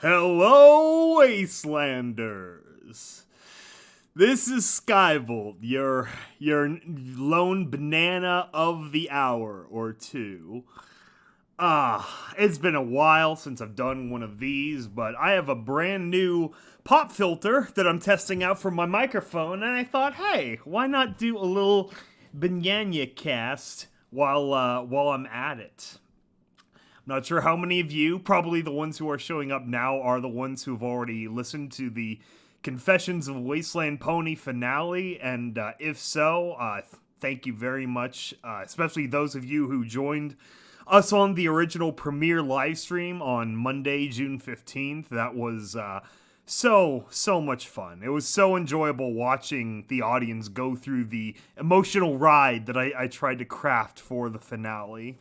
Hello, Wastelanders. This is Skybolt, your lone banana of the hour or two. It's been a while since I've done one of these, but I have a brand new pop filter that I'm testing out for my microphone, and I thought, hey, why not do a little BananaCast while I'm at it? Not sure how many of you, probably the ones who are showing up now, are the ones who've already listened to the Confessions of Wasteland Pony finale, and if so, thank you very much, especially those of you who joined us on the original premiere livestream on Monday, June 15th. That was so much fun. It was so enjoyable watching the audience go through the emotional ride that I tried to craft for the finale.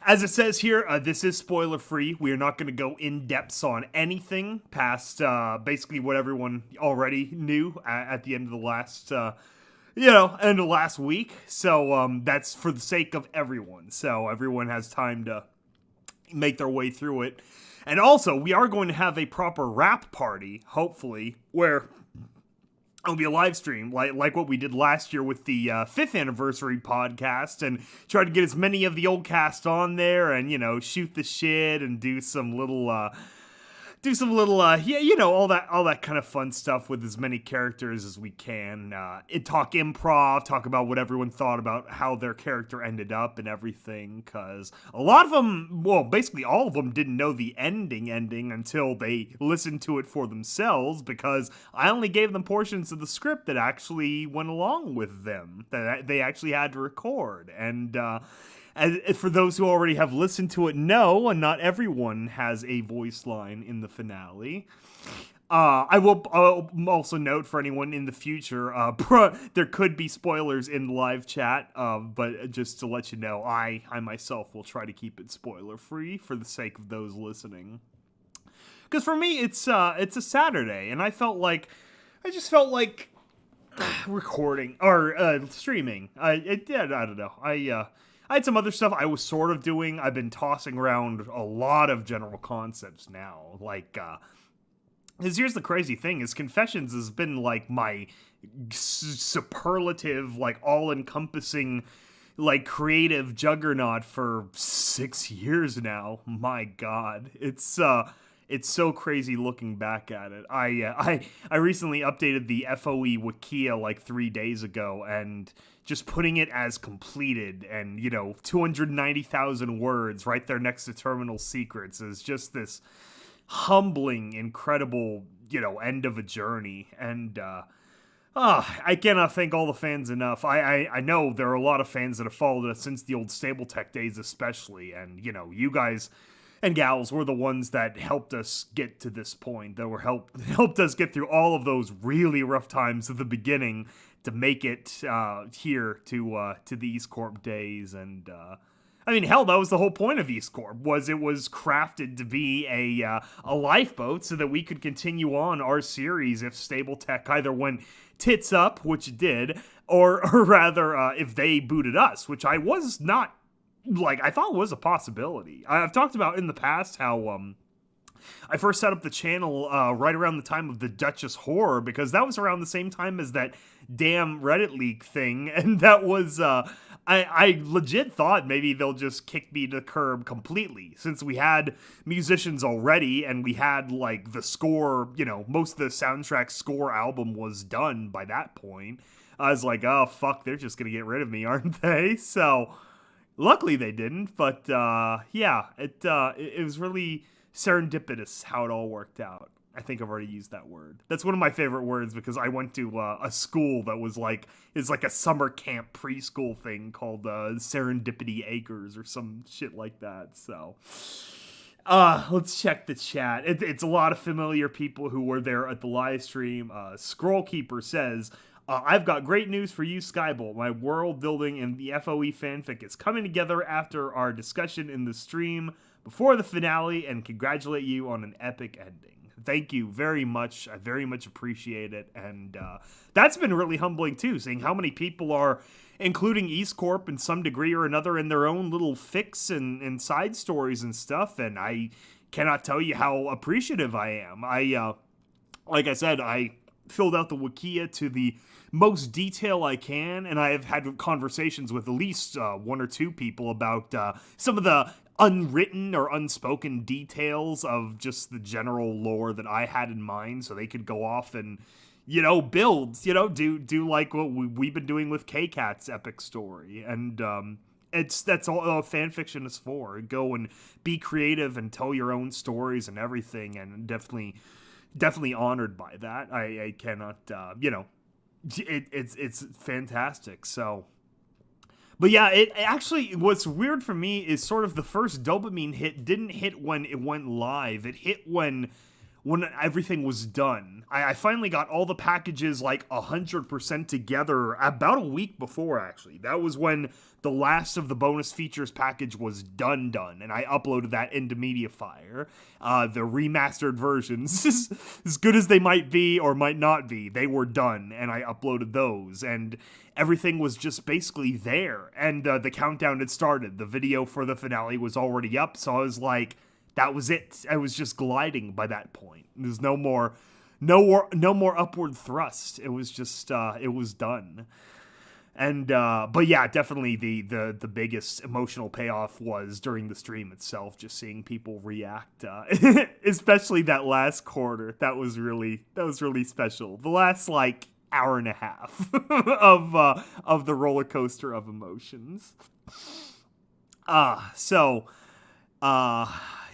As it says here, this is spoiler-free. We are not going to go in-depths on anything past basically what everyone already knew at the end of the last, end of last week. So that's for the sake of everyone. So everyone has time to make their way through it. And also, we are going to have a proper wrap party, hopefully, where it'll be a live stream, like what we did last year with the 5th anniversary podcast, and try to get as many of the old cast on there, and shoot the shit and do some little all that kind of fun stuff with as many characters as we can. Talk improv, talk about what everyone thought about how their character ended up and everything, because a lot of them, well, basically all of them didn't know the ending until they listened to it for themselves, because I only gave them portions of the script that actually went along with them, that they actually had to record, and for those who already have listened to it, no, and not everyone has a voice line in the finale. I'll also note for anyone in the future, there could be spoilers in the live chat, but just to let you know, I myself will try to keep it spoiler-free for the sake of those listening. Because for me, it's a Saturday, and I just felt like recording, or streaming. I don't know. I had some other stuff I was sort of doing. I've been tossing around a lot of general concepts now. Because here's the crazy thing, is Confessions has been, my superlative, all-encompassing, creative juggernaut for 6 years now. My God. It's so crazy looking back at it. I recently updated the FOE Wikia 3 days ago, and just putting it as completed and, 290,000 words right there next to Terminal Secrets is just this humbling, incredible, end of a journey. And, I cannot thank all the fans enough. I know there are a lot of fans that have followed us since the old Stable Tech days especially, and, you guys and gals were the ones that helped us get to this point, that were helped us get through all of those really rough times at the beginning to make it here to the EAST Corp days. And hell, that was the whole point of EAST Corp, was it was crafted to be a lifeboat so that we could continue on our series if Stable Tech either went tits up, which it did, or rather if they booted us, which I was not, I thought was a possibility. I've talked about in the past how I first set up the channel right around the time of the Duchess Horror, because that was around the same time as that damn Reddit leak thing, and that was, I legit thought maybe they'll just kick me to the curb completely, since we had musicians already, and we had, the score, most of the soundtrack score album was done by that point. I was like, oh, fuck, they're just gonna get rid of me, aren't they? So luckily they didn't, but it was really serendipitous how it all worked out. I think I've already used that word. That's one of my favorite words, because I went to a school that was is a summer camp preschool thing called Serendipity Acres or some shit like that. So let's check the chat. It's a lot of familiar people who were there at the live stream. Scrollkeeper says, I've got great news for you, Skybolt. My world building in the FOE fanfic is coming together after our discussion in the stream before the finale, and congratulate you on an epic ending. Thank you very much. I very much appreciate it. And that's been really humbling too, seeing how many people are including EAST Corp in some degree or another in their own little fics and side stories and stuff. And I cannot tell you how appreciative I am. Like I said, I filled out the Wikia to the most detail I can, and I have had conversations with at least one or two people about some of the unwritten or unspoken details of just the general lore that I had in mind, so they could go off and, build, do like what we've been doing with K-Cat's epic story. And that's all fan fiction is for. Go and be creative and tell your own stories and everything, and definitely honored by that. I cannot, it's fantastic. So, but yeah, it actually, what's weird for me is sort of the first dopamine hit didn't hit when it went live. It hit when everything was done. I finally got all the packages like 100% together about a week before, actually. That was when the last of the bonus features package was done, and I uploaded that into Mediafire. The remastered versions, as good as they might be or might not be, they were done, and I uploaded those, and everything was just basically there, and the countdown had started. The video for the finale was already up, so I was like, that was it. I was just gliding by that point. There's no more upward thrust. It was just, it was done. And, but yeah, definitely the biggest emotional payoff was during the stream itself, just seeing people react, especially that last quarter. That was really special. The last, like, hour and a half of the roller coaster of emotions.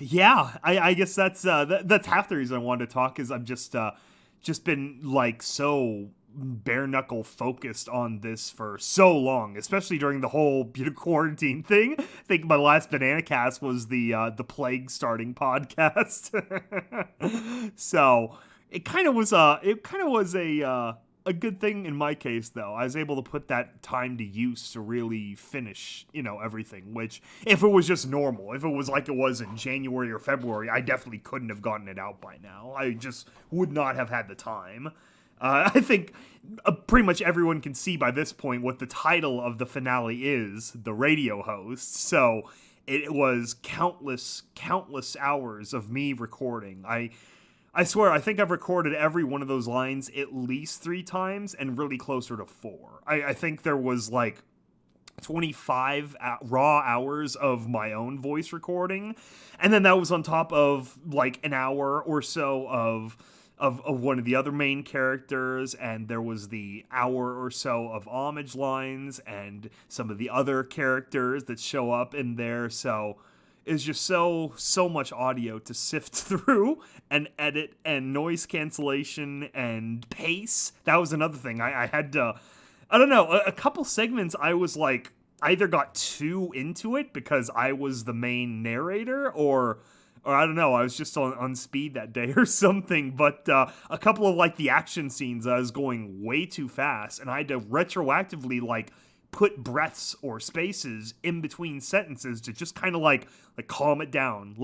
Yeah, I guess that's half the reason I wanted to talk, is I've just been like so bare knuckle focused on this for so long, especially during the whole quarantine thing. I think my last BananaCast was the plague starting podcast. So it kind of was a good thing in my case, though. I was able to put that time to use to really finish, everything, which, if it was just normal, if it was like it was in January or February, I definitely couldn't have gotten it out by now. I just would not have had the time. I think pretty much everyone can see by this point what the title of the finale is, The Radio Host, so it was countless hours of me recording. I swear, I think I've recorded every one of those lines at least 3 times, and really closer to 4. I think there was like 25 raw hours of my own voice recording, and then that was on top of like an hour or so of one of the other main characters, and there was the hour or so of homage lines and some of the other characters that show up in there. So is just so much audio to sift through and edit, and noise cancellation and pace. That was another thing. I had to, I don't know, a couple segments I was like, either got too into it because I was the main narrator, or I don't know, I was just on speed that day or something. But a couple of like the action scenes, I was going way too fast, and I had to retroactively like put breaths or spaces in between sentences to just kind of like calm it down,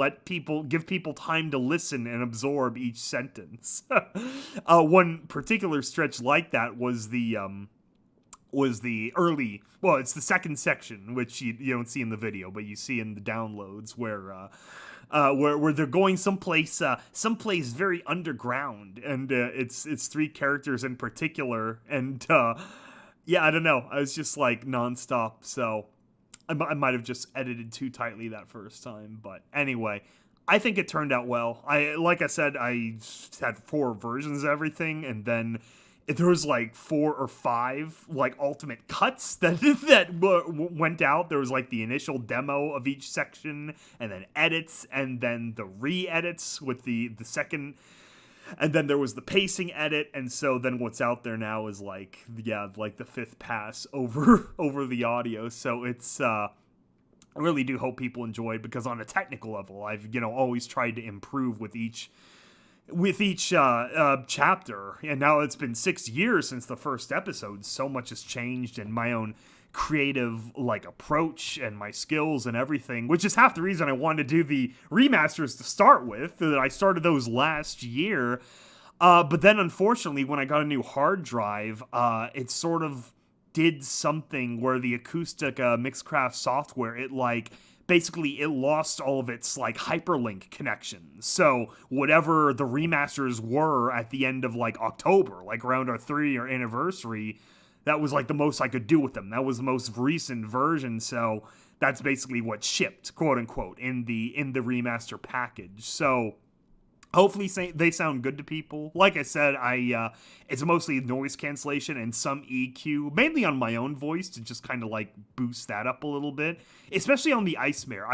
give people time to listen and absorb each sentence. One particular stretch like that was the early, well, it's the second section, which you don't see in the video, but you see in the downloads, where they're going someplace very underground, and it's 3 characters in particular, and yeah, I don't know. I was just like nonstop, so I might have just edited too tightly that first time. But anyway, I think it turned out well. Like I said, I had 4 versions of everything, and then there was like 4 or 5 like ultimate cuts that went out. There was like the initial demo of each section, and then edits, and then the re-edits with the second. And then there was the pacing edit, and so then what's out there now is like the 5th pass over the audio. So it's I really do hope people enjoy it, because on a technical level, I've always tried to improve with each chapter, and now it's been 6 years since the first episode. So much has changed in my own creative like approach and my skills and everything, which is half the reason I wanted to do the remasters to start with. That I started those last year, but then unfortunately when I got a new hard drive, it sort of did something where the acoustic Mixcraft software, it like basically it lost all of its like hyperlink connections. So whatever the remasters were at the end of like October, like around our 3-year anniversary, that was like the most I could do with them. That was the most recent version. So that's basically what shipped, quote unquote, in the remaster package. So hopefully they sound good to people. Like I said, it's mostly noise cancellation and some EQ, mainly on my own voice to just kind of like boost that up a little bit, especially on the Ice Mare.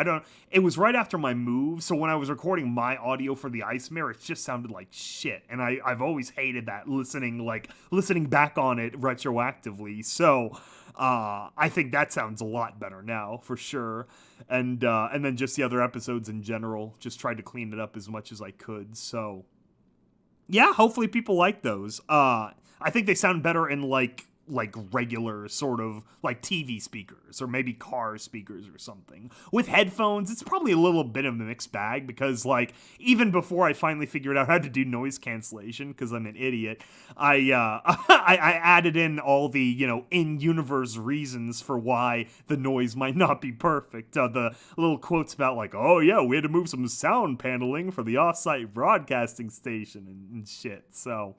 It was right after my move, so when I was recording my audio for the Ice Mare, it just sounded like shit, and I've always hated that, listening back on it retroactively. So I think that sounds a lot better now, for sure. And then just the other episodes in general, just tried to clean it up as much as I could. So yeah, hopefully people like those. I think they sound better in like regular sort of like TV speakers or maybe car speakers or something. With headphones, it's probably a little bit of a mixed bag because like even before I finally figured out how to do noise cancellation, because I'm an idiot, I added in all the, you know, in-universe reasons for why the noise might not be perfect. The little quotes about like, oh yeah, we had to move some sound paneling for the off-site broadcasting station and shit. So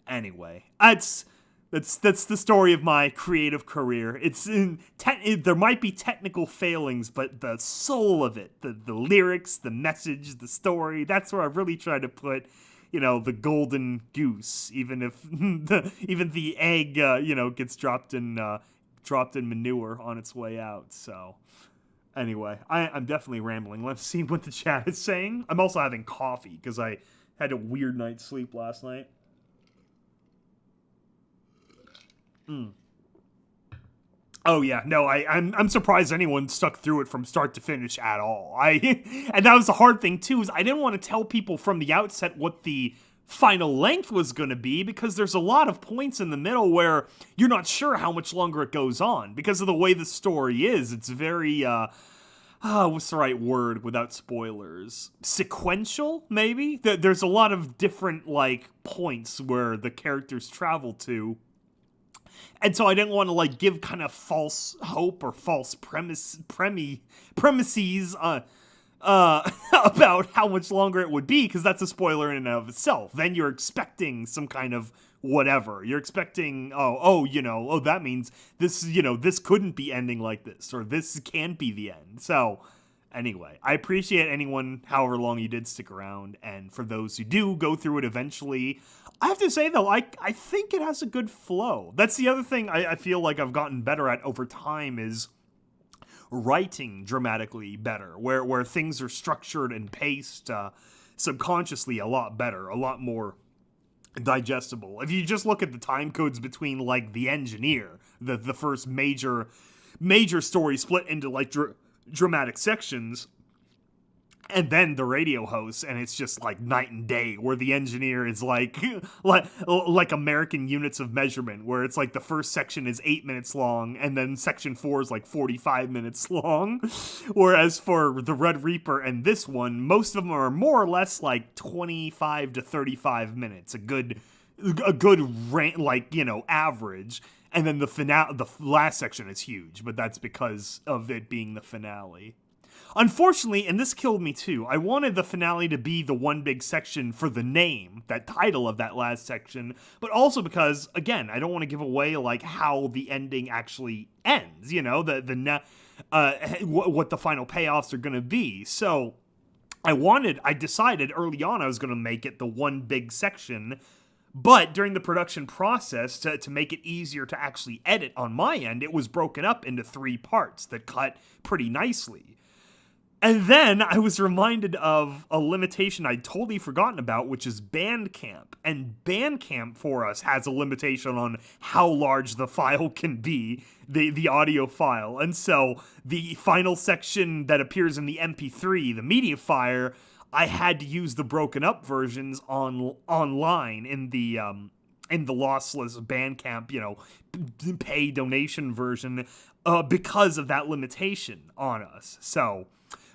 anyway, that's the story of my creative career. There might be technical failings, but the soul of it, the lyrics, the message, the story, that's where I really try to put, you know, the golden goose, even if even the egg, you know, gets dropped in manure on its way out. So anyway, I'm definitely rambling. Let's see what the chat is saying. I'm also having coffee because I had a weird night's sleep last night. Oh yeah, no, I'm surprised anyone stuck through it from start to finish at all. And that was the hard thing too, is I didn't want to tell people from the outset what the final length was going to be, because there's a lot of points in the middle where you're not sure how much longer it goes on because of the way the story is. It's very what's the right word without spoilers? Sequential, maybe? There's a lot of different like points where the characters travel to. And so I didn't want to like give kind of false hope or false premises about how much longer it would be, because that's a spoiler in and of itself. Then you're expecting some kind of whatever. You're expecting, that means this, you know, this couldn't be ending like this, or this can't be the end. So anyway, I appreciate anyone, however long you did stick around, and for those who do go through it eventually, I have to say, though, I think it has a good flow. That's the other thing I feel like I've gotten better at over time, is writing dramatically better, where things are structured and paced subconsciously a lot better, a lot more digestible. If you just look at the time codes between, like, The Engineer, the first major story split into, like, dramatic sections, and then the radio host, and it's just like night and day, where The Engineer is like American units of measurement, where it's like the first section is 8 minutes long, and then section 4 is like 45 minutes long. Whereas for the Red Reaper and this one, most of them are more or less like 25 to 35 minutes, a good like, you know, average. And then the last section is huge, but that's because of it being the finale. Unfortunately, and this killed me too, I wanted the finale to be the one big section for the name, that title of that last section, but also because, again, I don't want to give away like how the ending actually ends, you know, what the final payoffs are going to be. So I decided early on I was going to make it the one big section, but during the production process, to make it easier to actually edit on my end, it was broken up into 3 parts that cut pretty nicely. And then I was reminded of a limitation I'd totally forgotten about, which is Bandcamp. And Bandcamp for us has a limitation on how large the file can be, the audio file. And so the final section that appears in the MP3, the media file, I had to use the broken up versions online in the lossless Bandcamp, you know, pay donation version, because of that limitation on us. So,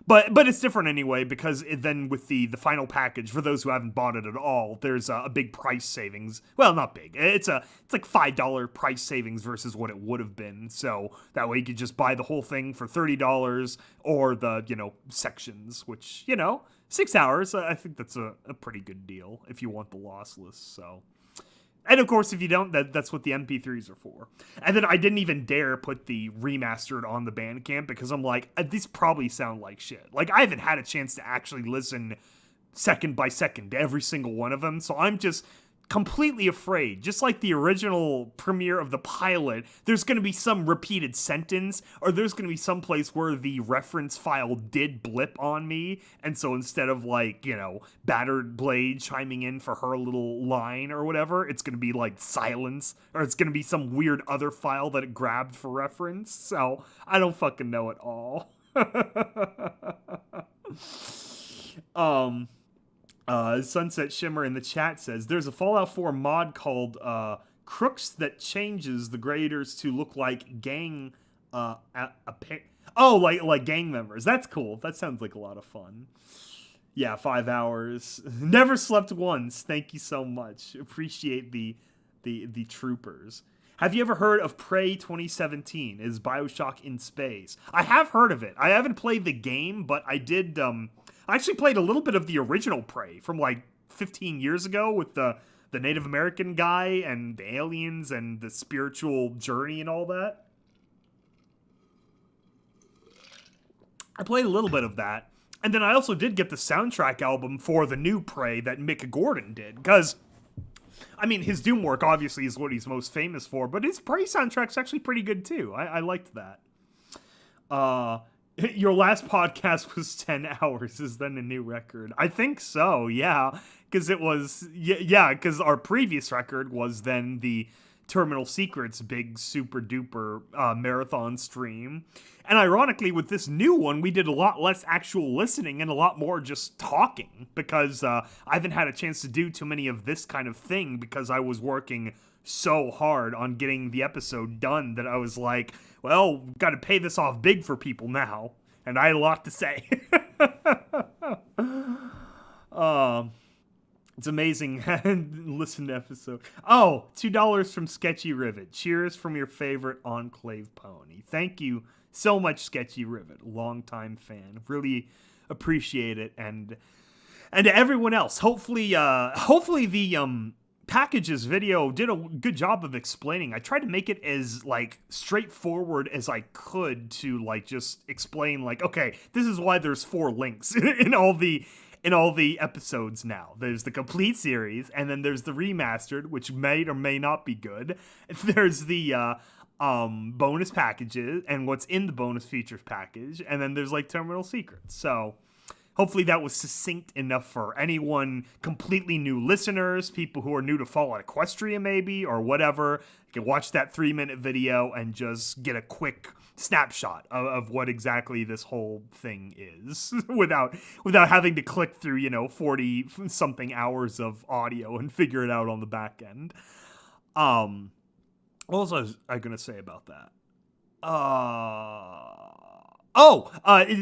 But it's different anyway, because then with the final package, for those who haven't bought it at all, there's a big price savings. Well, not big. It's like $5 price savings versus what it would have been. So that way you could just buy the whole thing for $30, or the, sections, which, 6 hours. I think that's a pretty good deal if you want the lossless. So. And of course, if you don't, that's what the MP3s are for. And then I didn't even dare put the remastered on the Bandcamp, because I'm like, these probably sound like shit. Like, I haven't had a chance to actually listen second by second to every single one of them, so I'm just completely afraid. Just like the original premiere of the pilot, there's going to be some repeated sentence, or there's going to be some place where the reference file did blip on me, and so instead of like, Battered Blade chiming in for her little line or whatever, it's going to be like silence, or it's going to be some weird other file that it grabbed for reference. So I don't fucking know at all. Sunset Shimmer in the chat says, there's a Fallout 4 mod called Crooks that changes the graders to look like gang, like gang members. That's cool. That sounds like a lot of fun. Yeah, 5 hours. Never slept once. Thank you so much. Appreciate the troopers. Have you ever heard of Prey 2017? Is BioShock in space? I have heard of it. I haven't played the game, but I did, I actually played a little bit of the original Prey from like 15 years ago with the Native American guy and the aliens and the spiritual journey and all that. I played a little bit of that. And then I also did get the soundtrack album for the new Prey that Mick Gordon did. Because, I mean, his Doom work obviously is what he's most famous for, but his Prey soundtrack's actually pretty good too. I liked that. Your last podcast was 10 hours. Is then a new record? I think so, yeah. Because it was, because our previous record was then the Terminal Secrets big super duper marathon stream. And ironically, with this new one, we did a lot less actual listening and a lot more just talking, because I haven't had a chance to do too many of this kind of thing, because I was working so hard on getting the episode done that I was like, well, got to pay this off big for people now. And I had a lot to say. It's amazing. Listen to episode. Oh, $2 from Sketchy Rivet. Cheers from your favorite Enclave pony. Thank you so much, Sketchy Rivet. Longtime fan. Really appreciate it. And to everyone else, hopefully the Packages video did a good job of explaining. I tried to make it as like straightforward as I could to like just explain like, okay, this is why there's 4 links in all the episodes now. There's the complete series, and then there's the remastered, which may or may not be good. There's the bonus packages and what's in the bonus features package, and then there's like Terminal Secrets. So hopefully that was succinct enough for anyone, completely new listeners, people who are new to Fallout Equestria maybe, or whatever. You can watch that 3-minute video and just get a quick snapshot of what exactly this whole thing is without having to click through, 40-something hours of audio and figure it out on the back end. What else was I going to say about that?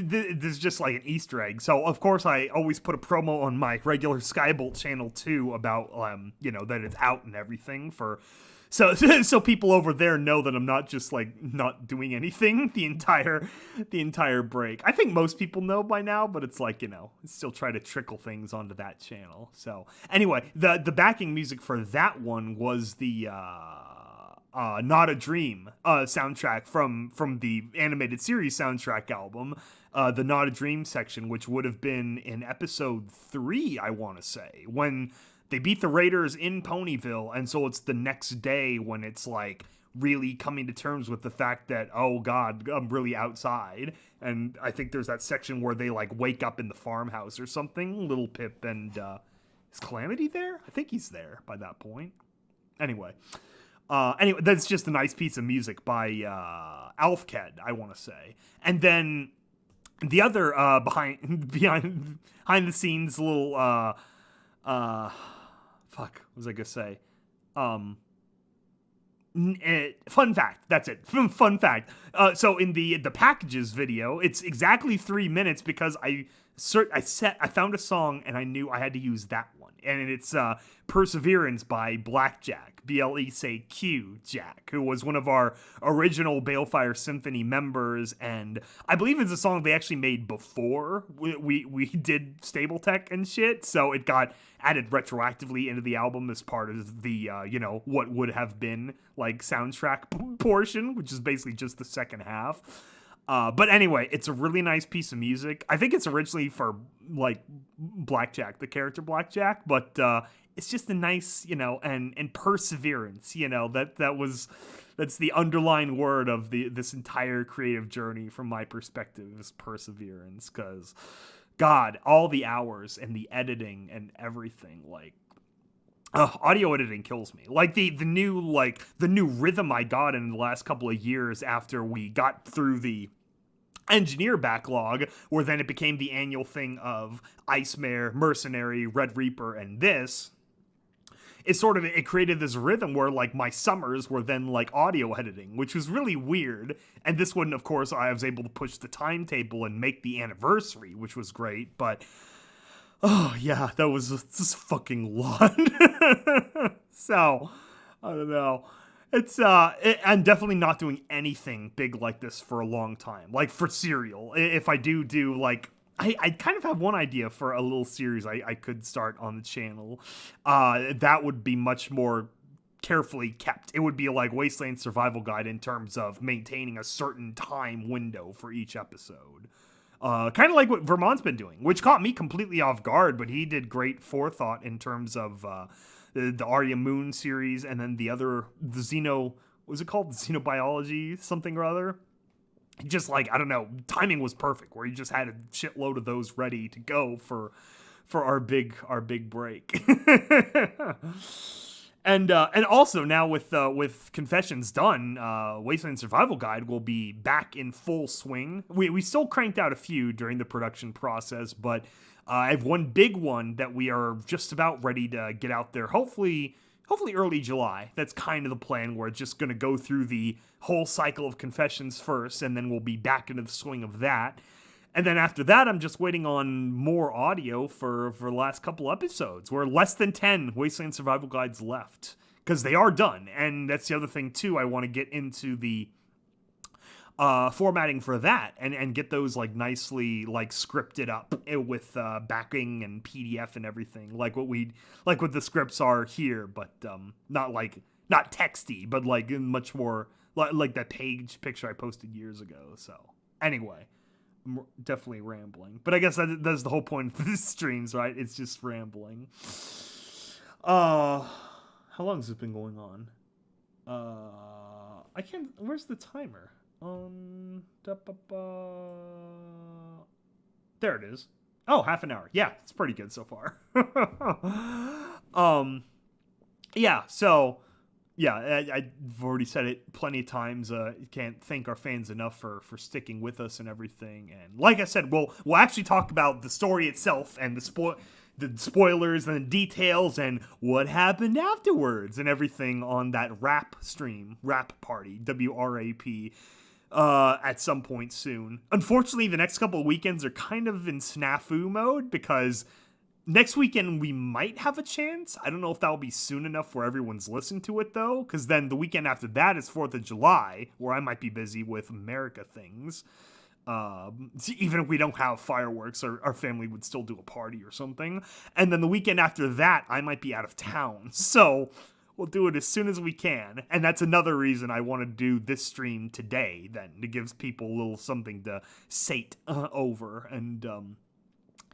This is just like an Easter egg. So, of course, I always put a promo on my regular Skybolt channel, too, about, that it's out and everything so people over there know that I'm not just, like, not doing anything the entire break. I think most people know by now, but it's like, still try to trickle things onto that channel. So, anyway, the backing music for that one was the, Not a Dream soundtrack from the animated series soundtrack album, the Not a Dream section, which would have been in episode 3, I want to say, when they beat the Raiders in Ponyville, and so it's the next day when it's like really coming to terms with the fact that, oh god, I'm really outside. And I think there's that section where they like wake up in the farmhouse or something. Little Pip and is Calamity there? I think he's there by that point. Anyway, that's just a nice piece of music by Alfked, I want to say. And then the other behind the scenes little what was I gonna say? Fun fact. That's it. Fun fact. So in the packages video, it's exactly 3 minutes because I found a song and I knew I had to use that one, and it's Perseverance by Blackjack, BLECQ Jack, who was one of our original Balefire Symphony members, and I believe it's a song they actually made before we did Stable Tech and shit, so it got added retroactively into the album as part of the what would have been like soundtrack portion, which is basically just the second half. But anyway, it's a really nice piece of music. I think it's originally for like Blackjack, the character Blackjack, but it's just a nice, and perseverance, that's the underlying word of this entire creative journey from my perspective, is perseverance, because God, all the hours and the editing and everything, like, audio editing kills me. Like the new rhythm I got in the last couple of years after we got through the engineer backlog, where then it became the annual thing of Ice Mare, Mercenary, Red Reaper, and this. It created this rhythm where like my summers were then like audio editing, which was really weird. And this one, of course, I was able to push the timetable and make the anniversary, which was great. But oh yeah, that was just fucking lot. So I don't know. It's I'm definitely not doing anything big like this for a long time. Like for serial, if I do like. I kind of have one idea for a little series I could start on the channel. That would be much more carefully kept. It would be like Wasteland Survival Guide in terms of maintaining a certain time window for each episode. Kind of like what Vermont's been doing, which caught me completely off guard, but he did great forethought in terms of the Arya Moon series, and then the was it called? Xenobiology something or other? Just like, I don't know, timing was perfect, where you just had a shitload of those ready to go for our big break. And also now with Confessions done, Wasteland Survival Guide will be back in full swing. We still cranked out a few during the production process, but I have one big one that we are just about ready to get out there. Hopefully early July. That's kind of the plan. We're just going to go through the whole cycle of Confessions first, and then we'll be back into the swing of that. And then after that, I'm just waiting on more audio for the last couple episodes. We're less than 10 Wasteland Survival Guides left, because they are done. And that's the other thing, too. I want to get into the formatting for that and get those like nicely like scripted up with backing and PDF and everything, like what the scripts are here, but not texty, but like much more like that page picture I posted years ago. So anyway, I'm definitely rambling, but I guess that's the whole point of these streams, right? It's just rambling. How long has this been going on? I can't. Where's the timer? There it is. Oh, half an hour. Yeah, it's pretty good so far. Yeah, so yeah, I've already said it plenty of times. Can't thank our fans enough for sticking with us and everything. And like I said, we'll actually talk about the story itself and the spoilers and the details and what happened afterwards and everything on that rap stream, Rap Party, WRAP. At some point soon. Unfortunately, the next couple of weekends are kind of in snafu mode, because next weekend we might have a chance. I don't know if that'll be soon enough where everyone's listened to it, though, because then the weekend after that is 4th of July, where I might be busy with America things. Even if we don't have fireworks, our family would still do a party or something. And then the weekend after that, I might be out of town. So we'll do it as soon as we can. And that's another reason I want to do this stream today, then, to give people a little something to sate over and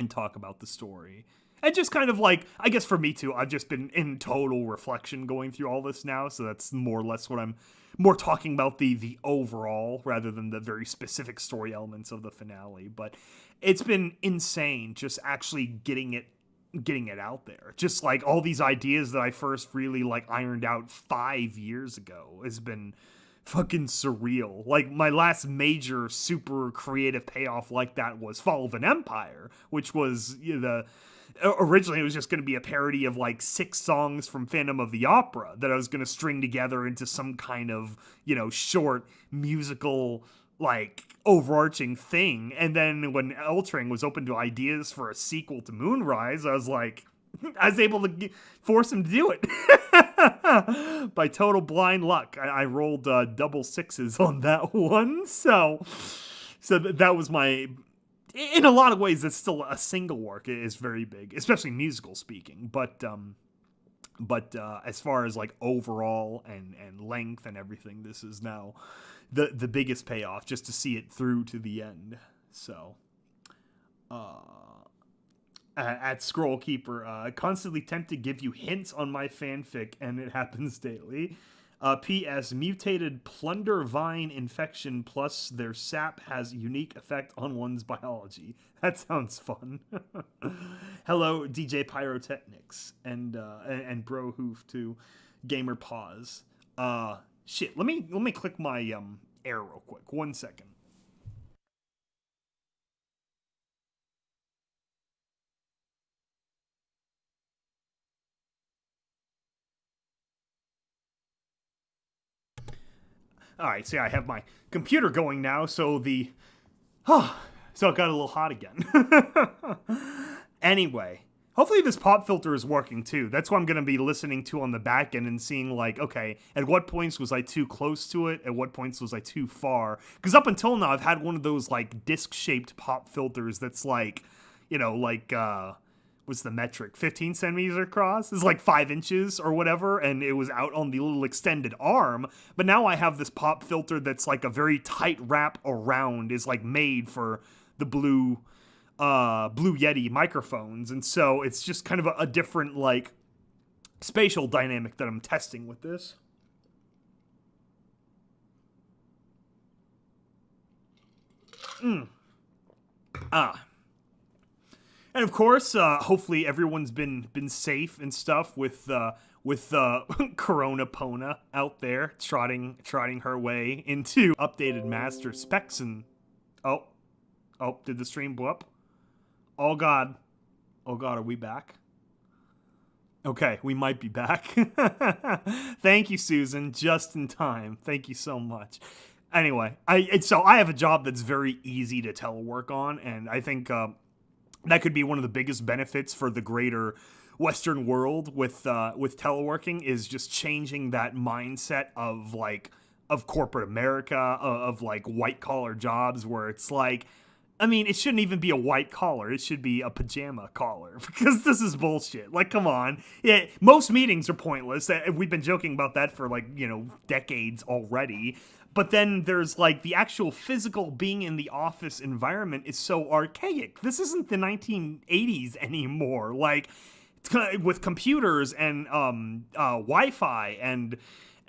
talk about the story. And just kind of like, I guess for me too, I've just been in total reflection going through all this now, so that's more or less what I'm more talking about, the overall, rather than the very specific story elements of the finale. But it's been insane just actually getting it out there. Just like all these ideas that I first really like ironed out 5 years ago has been fucking surreal. Like my last major super creative payoff like that was Fall of an Empire, which was originally it was just going to be a parody of like 6 songs from Phantom of the Opera that I was going to string together into some kind of, short musical, like, overarching thing. And then when Eltring was open to ideas for a sequel to Moonrise, I was able to force him to do it. By total blind luck. I rolled double 6s on that one. So that was my... In a lot of ways, it's still a single work. It is very big, especially musical speaking. But as far as like overall and length and everything, this is now the biggest payoff, just to see it through to the end. So, at Scrollkeeper, constantly tempted to give you hints on my fanfic, and it happens daily. P.S. Mutated plunder vine infection plus their sap has unique effect on one's biology. That sounds fun. Hello, DJ Pyrotechnics and Bro Hoof to Gamer Pause. Shit. Let me click my air real quick. 1 second. Alright, see, I have my computer going now, so so it got a little hot again. Anyway, hopefully this pop filter is working too. That's what I'm going to be listening to on the back end and seeing, like, okay, at what points was I too close to it? At what points was I too far? Because up until now, I've had one of those, like, disc-shaped pop filters that's like, what's the metric? 15 centimeters across? It's like 5 inches or whatever, and it was out on the little extended arm. But now I have this pop filter that's like a very tight wrap around, is like made for the Blue Yeti microphones, and so it's just kind of a different, like, spatial dynamic that I'm testing with this. And of course, hopefully everyone's been safe and stuff with Corona Pona out there trotting her way into updated master specs. And oh, did the stream blow up? Oh god, are we back? Okay, we might be back. Thank you, Susan, just in time. Thank you so much. Anyway, so I have a job that's very easy to telework on, and I think that could be one of the biggest benefits for the greater Western world with teleworking, is just changing that mindset of corporate America, of like white collar jobs, where it's like, I mean, it shouldn't even be a white collar. It should be a pajama collar, because this is bullshit. Like, come on. Yeah, most meetings are pointless. We've been joking about that for, like, decades already. But then there's, like, the actual physical being in the office environment is so archaic. This isn't the 1980s anymore. Like, with computers and Wi-Fi and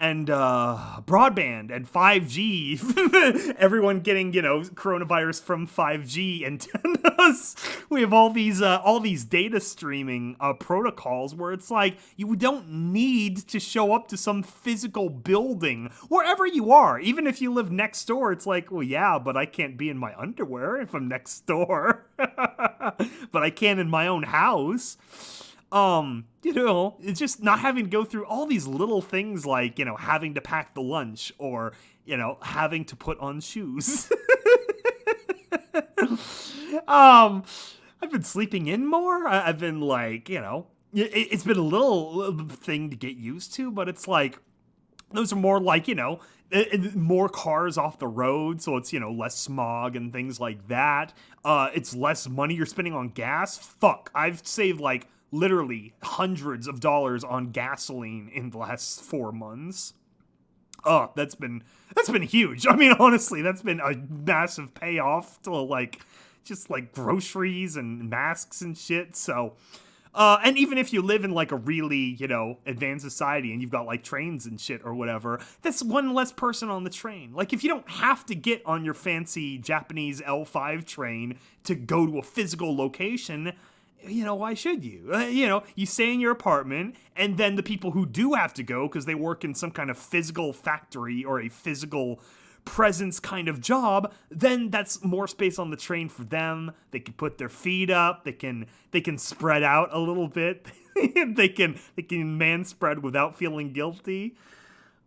broadband and 5G, everyone getting, coronavirus from 5G antennas. We have all these data streaming protocols where it's like, you don't need to show up to some physical building wherever you are. Even if you live next door, it's like, well, yeah, but I can't be in my underwear if I'm next door. But I can in my own house. It's just not having to go through all these little things like, having to pack the lunch or, having to put on shoes. I've been sleeping in more. I've been like, it's been a little thing to get used to, but it's like, those are more like, more cars off the road, so it's, less smog and things like that. It's less money you're spending on gas. Fuck, I've saved like literally hundreds of dollars on gasoline in the last 4 months. Oh, that's been huge. I mean, honestly, that's been a massive payoff to like just like groceries and masks and shit. So, and even if you live in like a really, advanced society and you've got like trains and shit or whatever, that's one less person on the train. Like, if you don't have to get on your fancy Japanese L5 train to go to a physical location, why should you? You stay in your apartment, and then the people who do have to go because they work in some kind of physical factory or a physical presence kind of job, then that's more space on the train for them. They can put their feet up. They can spread out a little bit. they can man spread without feeling guilty.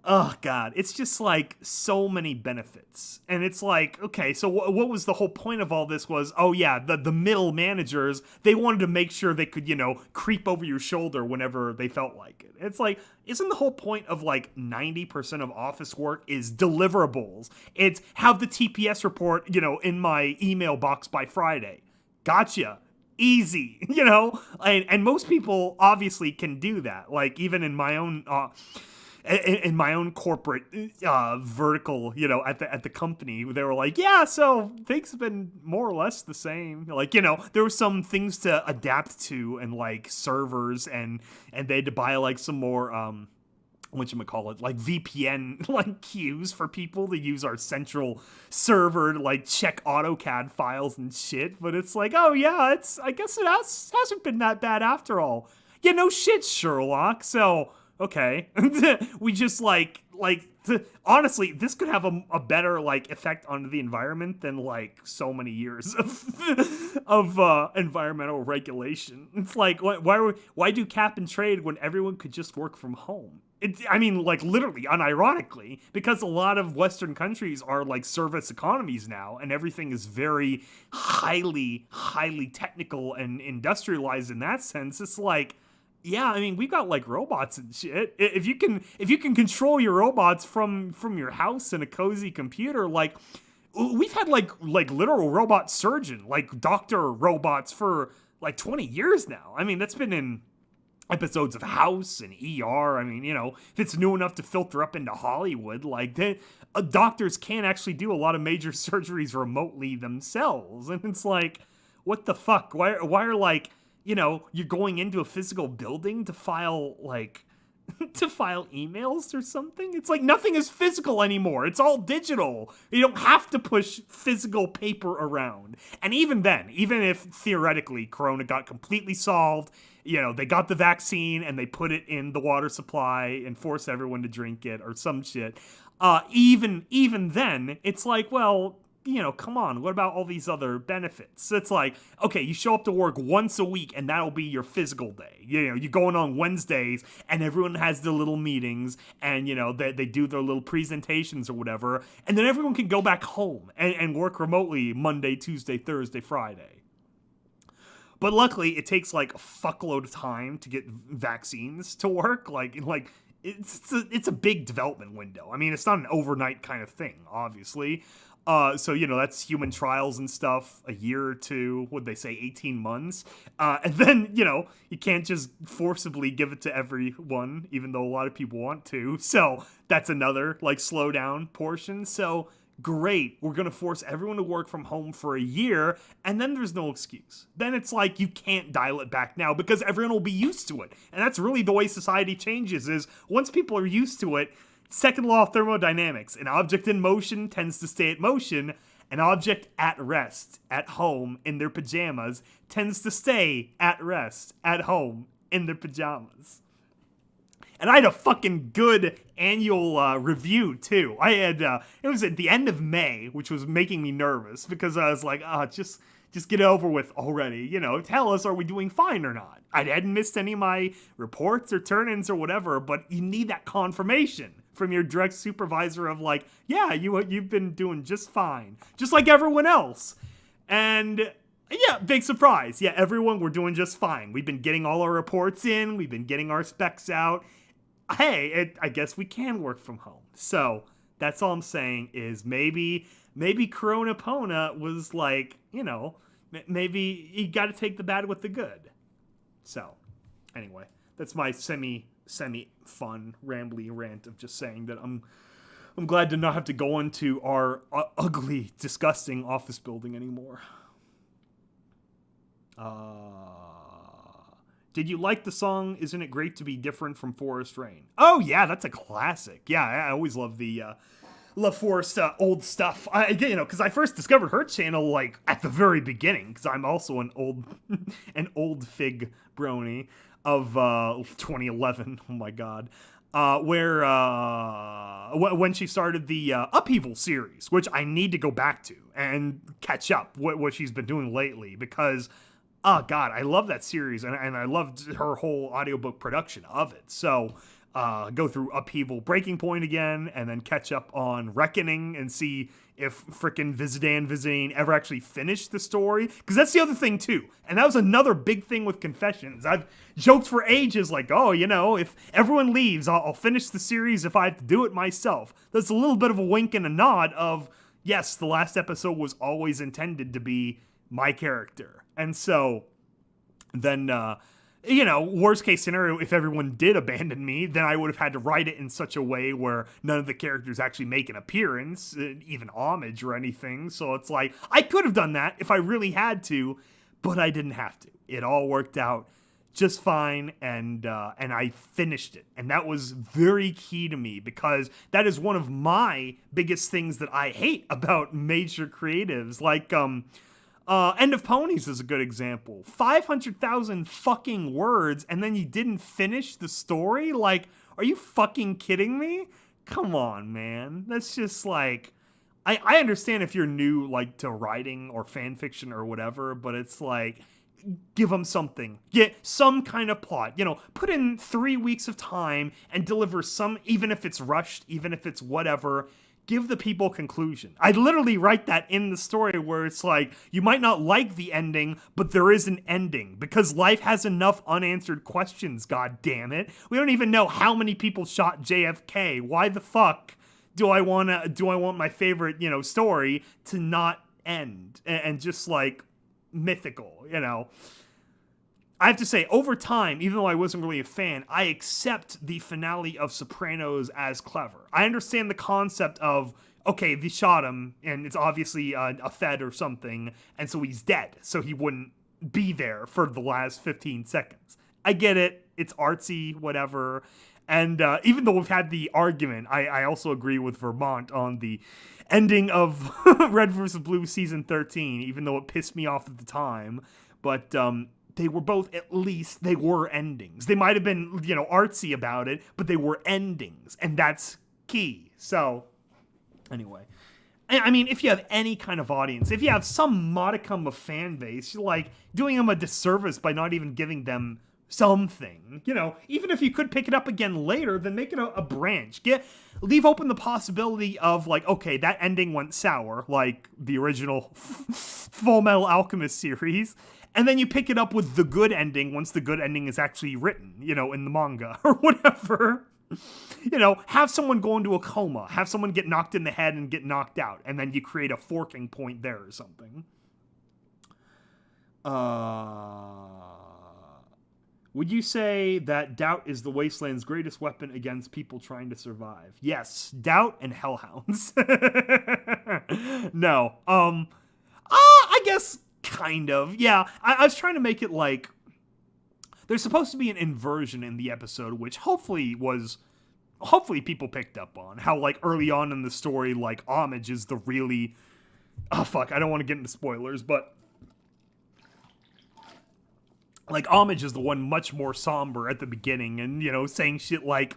Oh, God, it's just like so many benefits. And it's like, okay, so what was the whole point of all this was, oh, yeah, the middle managers, they wanted to make sure they could, creep over your shoulder whenever they felt like it. It's like, isn't the whole point of like 90% of office work is deliverables? It's have the TPS report, in my email box by Friday. Gotcha. Easy, and most people obviously can do that. Like even in my own corporate vertical, at the company, they were like, yeah, so things have been more or less the same. Like, there were some things to adapt to and like servers and they had to buy like some more, whatchamacallit, like VPN like queues for people to use our central server to like check AutoCAD files and shit. But it's like, oh yeah, I guess it hasn't been that bad after all. Yeah, no shit, Sherlock. So okay, we just honestly, this could have a better like effect on the environment than like so many years of environmental regulation. It's like why do cap and trade when everyone could just work from home? Literally, unironically, because a lot of Western countries are like service economies now, and everything is very highly technical and industrialized in that sense. It's like, yeah, we've got like robots and shit. If you can control your robots from your house in a cozy computer, like we've had like literal robot surgeon, like doctor robots for like 20 years now. That's been in episodes of House and ER. If it's new enough to filter up into Hollywood, like doctors can actually do a lot of major surgeries remotely themselves. And it's like, what the fuck? Why are like, you're going into a physical building to file emails or something? It's like nothing is physical anymore. It's all digital. You don't have to push physical paper around. And even then, even if theoretically Corona got completely solved, they got the vaccine and they put it in the water supply and forced everyone to drink it or some shit. Even then, it's like, well, come on, what about all these other benefits? It's like, okay, you show up to work once a week and that'll be your physical day. You're going on Wednesdays and everyone has their little meetings and, they do their little presentations or whatever. And then everyone can go back home and work remotely Monday, Tuesday, Thursday, Friday. But luckily, it takes like a fuckload of time to get vaccines to work. It's a big development window. It's not an overnight kind of thing, obviously. So, that's human trials and stuff, a year or two, what'd they say, 18 months? And then, you can't just forcibly give it to everyone, even though a lot of people want to. So that's another, slow down portion. So great, we're going to force everyone to work from home for a year, and then there's no excuse. Then it's like you can't dial it back now because everyone will be used to it. And that's really the way society changes, is once people are used to it, second law of thermodynamics, an object in motion tends to stay at motion. An object at rest, at home, in their pajamas, tends to stay at rest, at home, in their pajamas. And I had a fucking good annual review, too. It was at the end of May, which was making me nervous, because I was like, just get it over with already. Tell us, are we doing fine or not? I hadn't missed any of my reports or turn-ins or whatever, but you need that confirmation from your direct supervisor of like, yeah, you've been doing just fine, just like everyone else. And yeah, big surprise. Yeah, everyone, we're doing just fine. We've been getting all our reports in. We've been getting our specs out. Hey, I guess we can work from home. So that's all I'm saying is maybe Corona Pona was like, maybe you got to take the bad with the good. So anyway, that's my semi fun rambly rant of just saying that I'm glad to not have to go into our ugly, disgusting office building anymore. Did you like the song Isn't It Great to Be Different from Forest Rain? Oh yeah, that's a classic. Yeah, I always love the Forest old stuff. Because I first discovered her channel like at the very beginning, because I'm also an old fig brony of 2011. Oh my god. when she started the Upheaval series, which I need to go back to and catch up what she's been doing lately, because oh god, I love that series, and I loved her whole audiobook production of it. So go through Upheaval Breaking Point again, and then catch up on Reckoning and see if frickin' Vizdan ever actually finished the story. Because that's the other thing too. And that was another big thing with Confessions. I've joked for ages like, oh, you know, if everyone leaves, I'll finish the series if I have to do it myself. That's a little bit of a wink and a nod of, yes, the last episode was always intended to be my character. And so then, you know, worst case scenario, if everyone did abandon me, then I would have had to write it in such a way where none of the characters actually make an appearance, even homage or anything. So it's like, I could have done that if I really had to, but I didn't have to. It all worked out just fine, and I finished it. And that was very key to me, because that is one of my biggest things that I hate about major creatives. Like, End of Ponies is a good example. 500,000 fucking words, and then you didn't finish the story? Like, are you fucking kidding me? Come on, man. That's just like, I understand if you're new, like, to writing or fan fiction or whatever, but it's like, give them something. Get some kind of plot. You know, put in 3 weeks of time and deliver some, even if it's rushed, even if it's whatever. Give the people conclusion. I literally write that in the story where it's like, you might not like the ending, but there is an ending, because life has enough unanswered questions, god damn it. We don't even know how many people shot JFK. Why the fuck do I want my favorite, you know, story to not end and just like mythical, you know? I have to say, over time, even though I wasn't really a fan, I accept the finale of Sopranos as clever. I understand the concept of, okay, they shot him, and it's obviously a Fed or something, and so he's dead, so he wouldn't be there for the last 15 seconds. I get it. It's artsy, whatever. And even though we've had the argument, I also agree with Vermont on the ending of Red vs. Blue Season 13, even though it pissed me off at the time. But they were both, at least, they were endings. They might have been, you know, artsy about it, but they were endings, and that's key. So, anyway. I mean, if you have any kind of audience, if you have some modicum of fan base, you're like doing them a disservice by not even giving them something. You know, even if you could pick it up again later, then make it a branch. Leave open the possibility of, like, okay, that ending went sour, like the original Full Metal Alchemist series, and then you pick it up with the good ending once the good ending is actually written, you know, in the manga or whatever. You know, have someone go into a coma, have someone get knocked in the head and get knocked out, and then you create a forking point there or something. Would you say that doubt is the Wasteland's greatest weapon against people trying to survive? Yes, doubt and hellhounds. No. I guess kind of. Yeah, I was trying to make it like there's supposed to be an inversion in the episode, which hopefully people picked up on. How, like, early on in the story, like, Homage is the really... Oh, fuck, I don't want to get into spoilers, but... Like, Homage is the one much more somber at the beginning and, you know, saying shit like,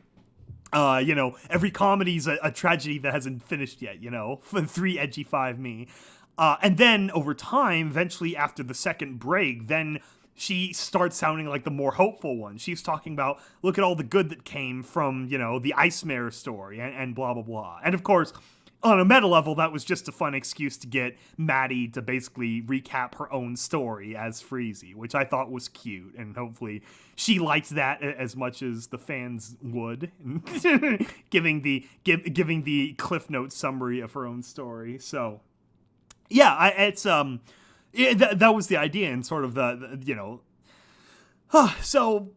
you know, every comedy's a tragedy that hasn't finished yet, you know? 3 edgy 5 me. And then, over time, eventually after the second break, then... she starts sounding like the more hopeful one. She's talking about, look at all the good that came from, you know, the Ice Mare story and blah, blah, blah. And of course, on a meta level, that was just a fun excuse to get Maddie to basically recap her own story as Freezy, which I thought was cute. And hopefully she liked that as much as the fans would, giving the Cliff Notes summary of her own story. So, yeah, yeah, that was the idea, and sort of the you know. So,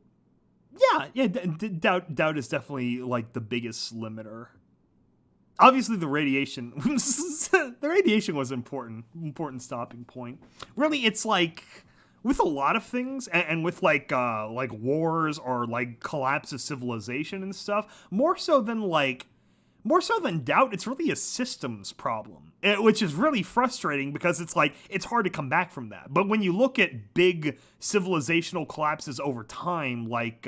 yeah, doubt is definitely like the biggest limiter. Obviously, the radiation was important stopping point. Really, it's like with a lot of things, and with like wars or like collapse of civilization and stuff, more so than doubt, it's really a systems problem, which is really frustrating because it's like, it's hard to come back from that. But when you look at big civilizational collapses over time, like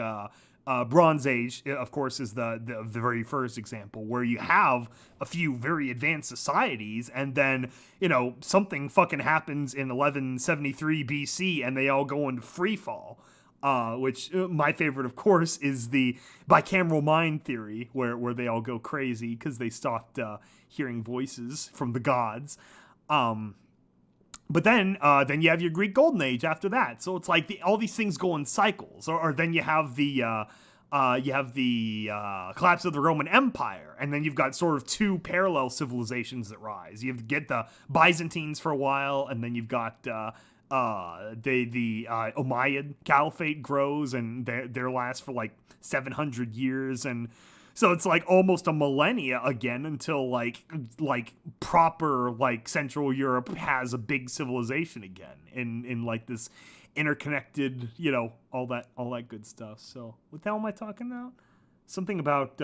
Bronze Age, of course, is the very first example where you have a few very advanced societies, and then, something fucking happens in 1173 BC, and they all go into free fall. Which my favorite, of course, is the bicameral mind theory, where they all go crazy because they stopped hearing voices from the gods. But then you have your Greek Golden Age after that. So it's like all these things go in cycles. Or then you have the collapse of the Roman Empire, and then you've got sort of two parallel civilizations that rise. You get the Byzantines for a while, and then you've got the Umayyad Caliphate grows, and they last for like 700 years, and so it's like almost a millennia again until like proper like Central Europe has a big civilization again in like this interconnected, all that good stuff. So what the hell am I talking about? Something about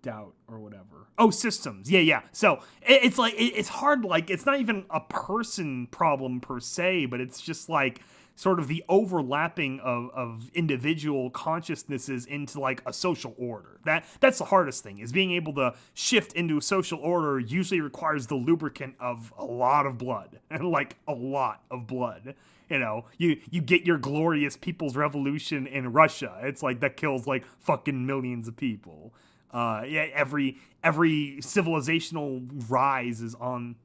doubt or whatever. Oh, systems. Yeah. So it's like it's hard. Like it's not even a person problem per se, but it's just like sort of the overlapping of individual consciousnesses into like a social order. That's the hardest thing, is being able to shift into a social order usually requires the lubricant of a lot of blood, and like a lot of blood. You get your glorious People's Revolution in Russia. It's like that kills like fucking millions of people. Every civilizational rise is on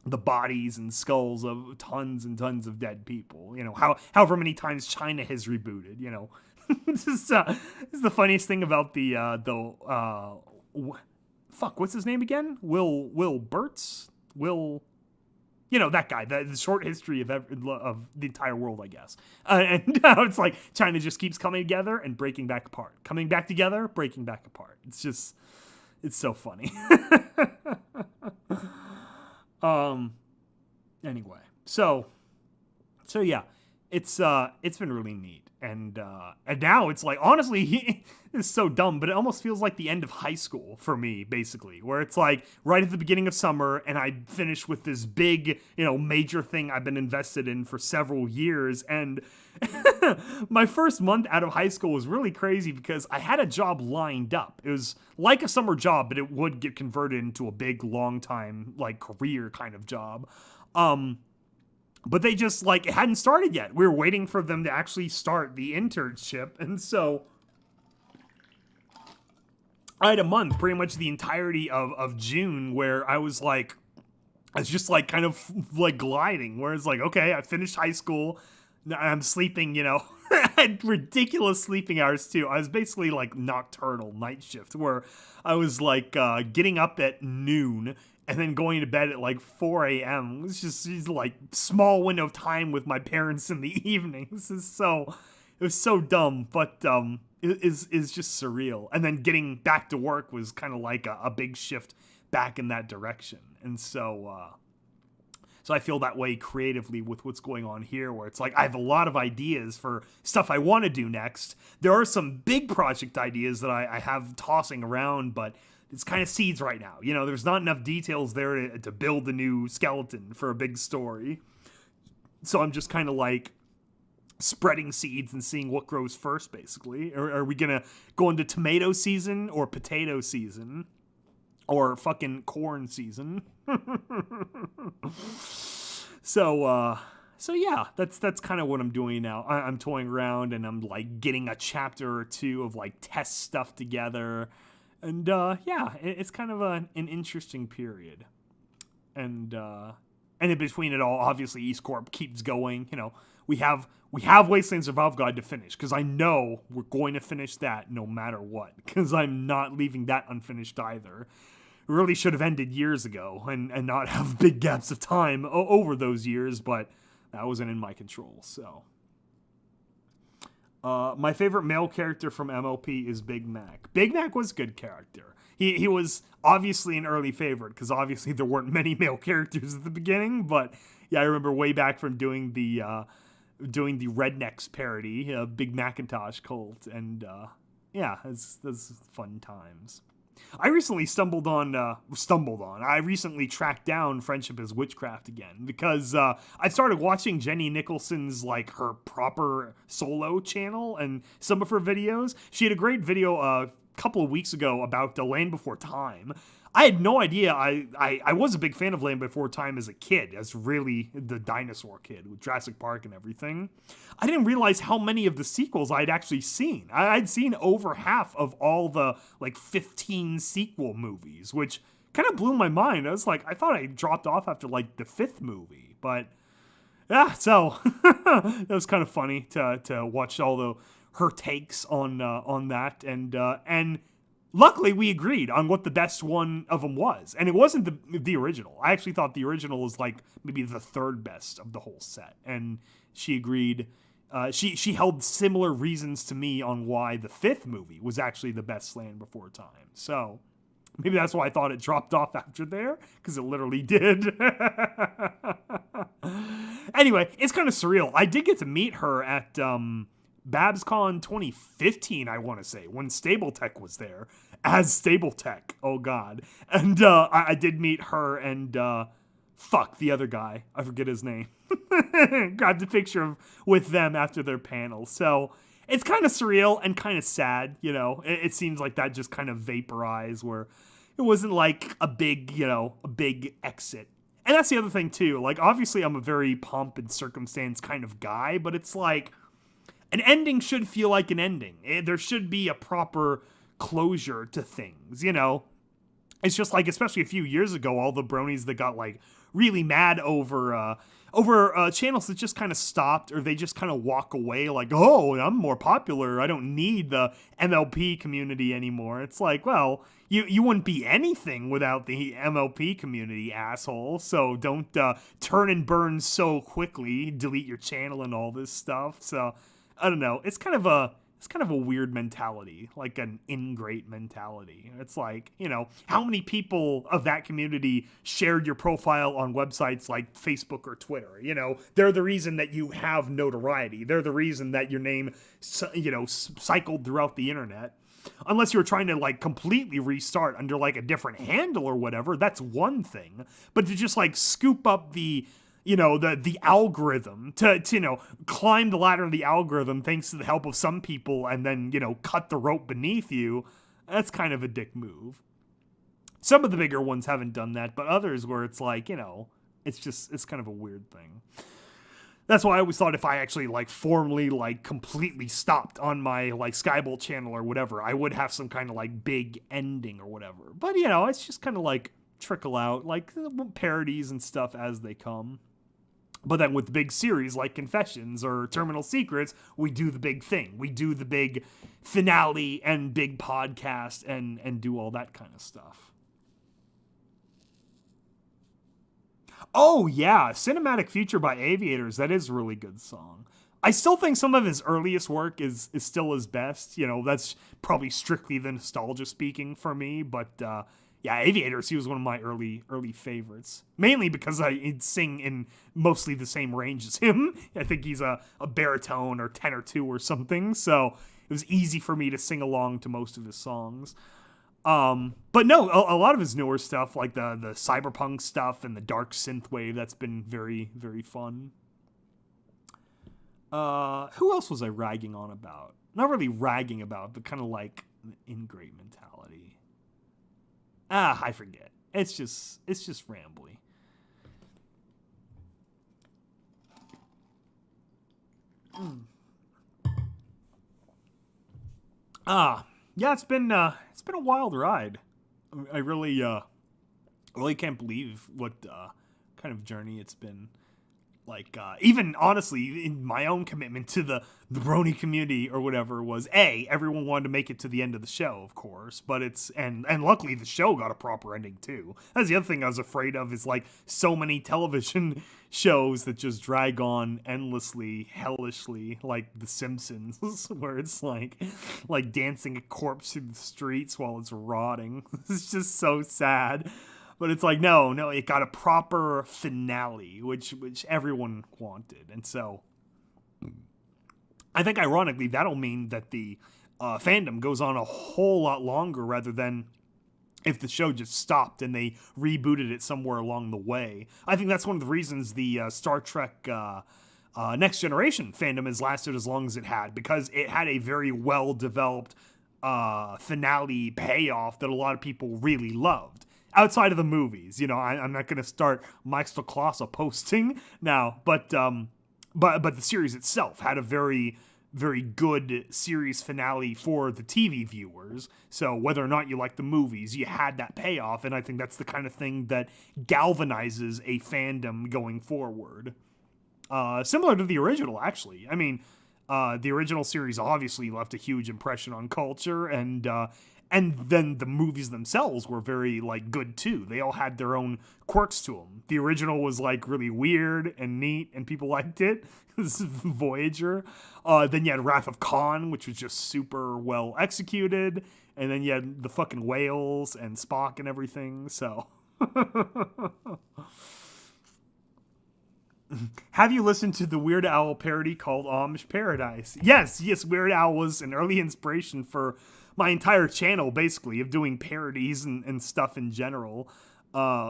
the bodies and skulls of tons and tons of dead people. However many times China has rebooted. This is the funniest thing about what's his name again? Will Burt's? That guy, the short history of the entire world, I guess. And it's like China just keeps coming together and breaking back apart. Coming back together, breaking back apart. It's so funny. Anyway, so yeah, it's been really neat. And now it's like, honestly, it's so dumb, but it almost feels like the end of high school for me, basically, where it's like right at the beginning of summer, and I finished with this big, major thing I've been invested in for several years. And my first month out of high school was really crazy because I had a job lined up. It was like a summer job, but it would get converted into a big, long time, like career kind of job. But they just, like, it hadn't started yet. We were waiting for them to actually start the internship. And so I had a month, pretty much the entirety of June, where I was just like kind of like gliding, where it's like, okay, I finished high school. I'm sleeping, I had ridiculous sleeping hours too. I was basically like nocturnal night shift, where I was like getting up at noon and then going to bed at like 4 a.m. It was just like small window of time with my parents in the evenings. It was so dumb, but it is just surreal. And then getting back to work was kind of like a big shift back in that direction. And so I feel that way creatively with what's going on here, where it's like I have a lot of ideas for stuff I want to do next. There are some big project ideas that I have tossing around, but it's kind of seeds right now. There's not enough details there to build a new skeleton for a big story. So I'm just kind of like spreading seeds and seeing what grows first, basically. Are we going to go into tomato season or potato season? Or fucking corn season. So yeah, that's kind of what I'm doing now. I'm toying around, and I'm like getting a chapter or two of like test stuff together. And yeah, it's kind of an interesting period. And in between it all, obviously EAST Corp keeps going. We have Wastelands of Avgod to finish, because I know we're going to finish that no matter what, because I'm not leaving that unfinished either. It really should have ended years ago and not have big gaps of time over those years, but that wasn't in my control. So my favorite male character from MLP is Big Mac. Big Mac was a good character. He was obviously an early favorite, because obviously there weren't many male characters at the beginning, but yeah, I remember way back from doing the Rednecks parody, Big Macintosh cult, and yeah, that's fun times. I recently I recently tracked down Friendship is Witchcraft again because I started watching Jenny Nicholson's, like, her proper solo channel and some of her videos. She had a great video a couple of weeks ago about The Land Before Time. I had no idea. I was a big fan of Land Before Time as a kid, as really the dinosaur kid with Jurassic Park and everything. I didn't realize how many of the sequels I'd actually seen. I'd seen over half of all the, like, 15 sequel movies, which kind of blew my mind. I was like, I thought I dropped off after, like, the 5th movie. But, yeah, so that was kind of funny to watch all her takes on that. And luckily, we agreed on what the best one of them was. And it wasn't the original. I actually thought the original was, like, maybe the 3rd best of the whole set. And she agreed. She held similar reasons to me on why the 5th movie was actually the best Land Before Time. So maybe that's why I thought it dropped off after there, because it literally did. Anyway, it's kind of surreal. I did get to meet her at BabsCon 2015, I want to say, when Stapletech was there, as Stapletech. Oh, God. And I did meet her and, the other guy. I forget his name. Grabbed a picture with them after their panel. So it's kind of surreal and kind of sad, you know. It seems like that just kind of vaporized, where it wasn't like a big exit. And that's the other thing, too. Like, obviously, I'm a very pomp and circumstance kind of guy, but it's like, an ending should feel like an ending. There should be a proper closure to things, you know? It's just like, especially a few years ago, all the bronies that got, like, really mad over channels that just kind of stopped, or they just kind of walk away like, oh, I'm more popular, I don't need the MLP community anymore. It's like, well, you wouldn't be anything without the MLP community, asshole. So don't turn and burn so quickly, delete your channel and all this stuff. So I don't know. It's kind of a weird mentality, like an ingrate mentality. It's like, you know, how many people of that community shared your profile on websites like Facebook or Twitter? You know, they're the reason that you have notoriety. They're the reason that your name, you know, cycled throughout the internet. Unless you're trying to, like, completely restart under, like, a different handle or whatever, that's one thing. But to just, like, scoop up the algorithm, to you know, climb the ladder of the algorithm thanks to the help of some people, and then, you know, cut the rope beneath you, that's kind of a dick move. Some of the bigger ones haven't done that, but others where it's like, you know, it's kind of a weird thing. That's why I always thought if I actually, like, formally, like, completely stopped on my, like, Skybolt channel or whatever, I would have some kind of, like, big ending or whatever. But, you know, it's just kind of, like, trickle out, like, parodies and stuff as they come. But then with big series like Confessions or Terminal Secrets, we do the big thing. We do the big finale and big podcast and do all that kind of stuff. Oh, yeah. Cinematic Future by Aviators. That is a really good song. I still think some of his earliest work is still his best. You know, that's probably strictly the nostalgia speaking for me. But, yeah, Aviators, he was one of my early favorites. Mainly because I sing in mostly the same range as him. I think he's a baritone or tenor 2 or something. So it was easy for me to sing along to most of his songs. But no, a lot of his newer stuff, like the cyberpunk stuff and the dark synthwave, that's been very, very fun. Who else was I ragging on about? Not really ragging about, but kind of like an ingrate mentality. I forget. It's just rambly. Yeah, it's been a wild ride. I really can't believe what kind of journey it's been. Like, even honestly, in my own commitment to the brony community or whatever was, everyone wanted to make it to the end of the show, of course, but and luckily the show got a proper ending too. That's the other thing I was afraid of, is like so many television shows that just drag on endlessly, hellishly, like The Simpsons, where it's like dancing a corpse through the streets while it's rotting. It's just so sad. But it's like, no, it got a proper finale, which everyone wanted. And so I think ironically that'll mean that the fandom goes on a whole lot longer rather than if the show just stopped and they rebooted it somewhere along the way. I think that's one of the reasons the Star Trek Next Generation fandom has lasted as long as it had, because it had a very well-developed finale payoff that a lot of people really loved. Outside of the movies, I'm not going to start Michael Klassa posting now, but the series itself had a very, very good series finale for the TV viewers. So whether or not you like the movies, you had that payoff, and I think that's the kind of thing that galvanizes a fandom going forward. Similar to the original, actually. I mean, the original series obviously left a huge impression on culture, and then the movies themselves were very, good too. They all had their own quirks to them. The original was, really weird and neat, and people liked it. This is Voyager. Then you had Wrath of Khan, which was just super well executed. And then you had the fucking whales and Spock and everything, so... Have you listened to the Weird Al parody called Amish Paradise? Yes, Weird Al was an early inspiration for my entire channel, basically, of doing parodies and stuff in general,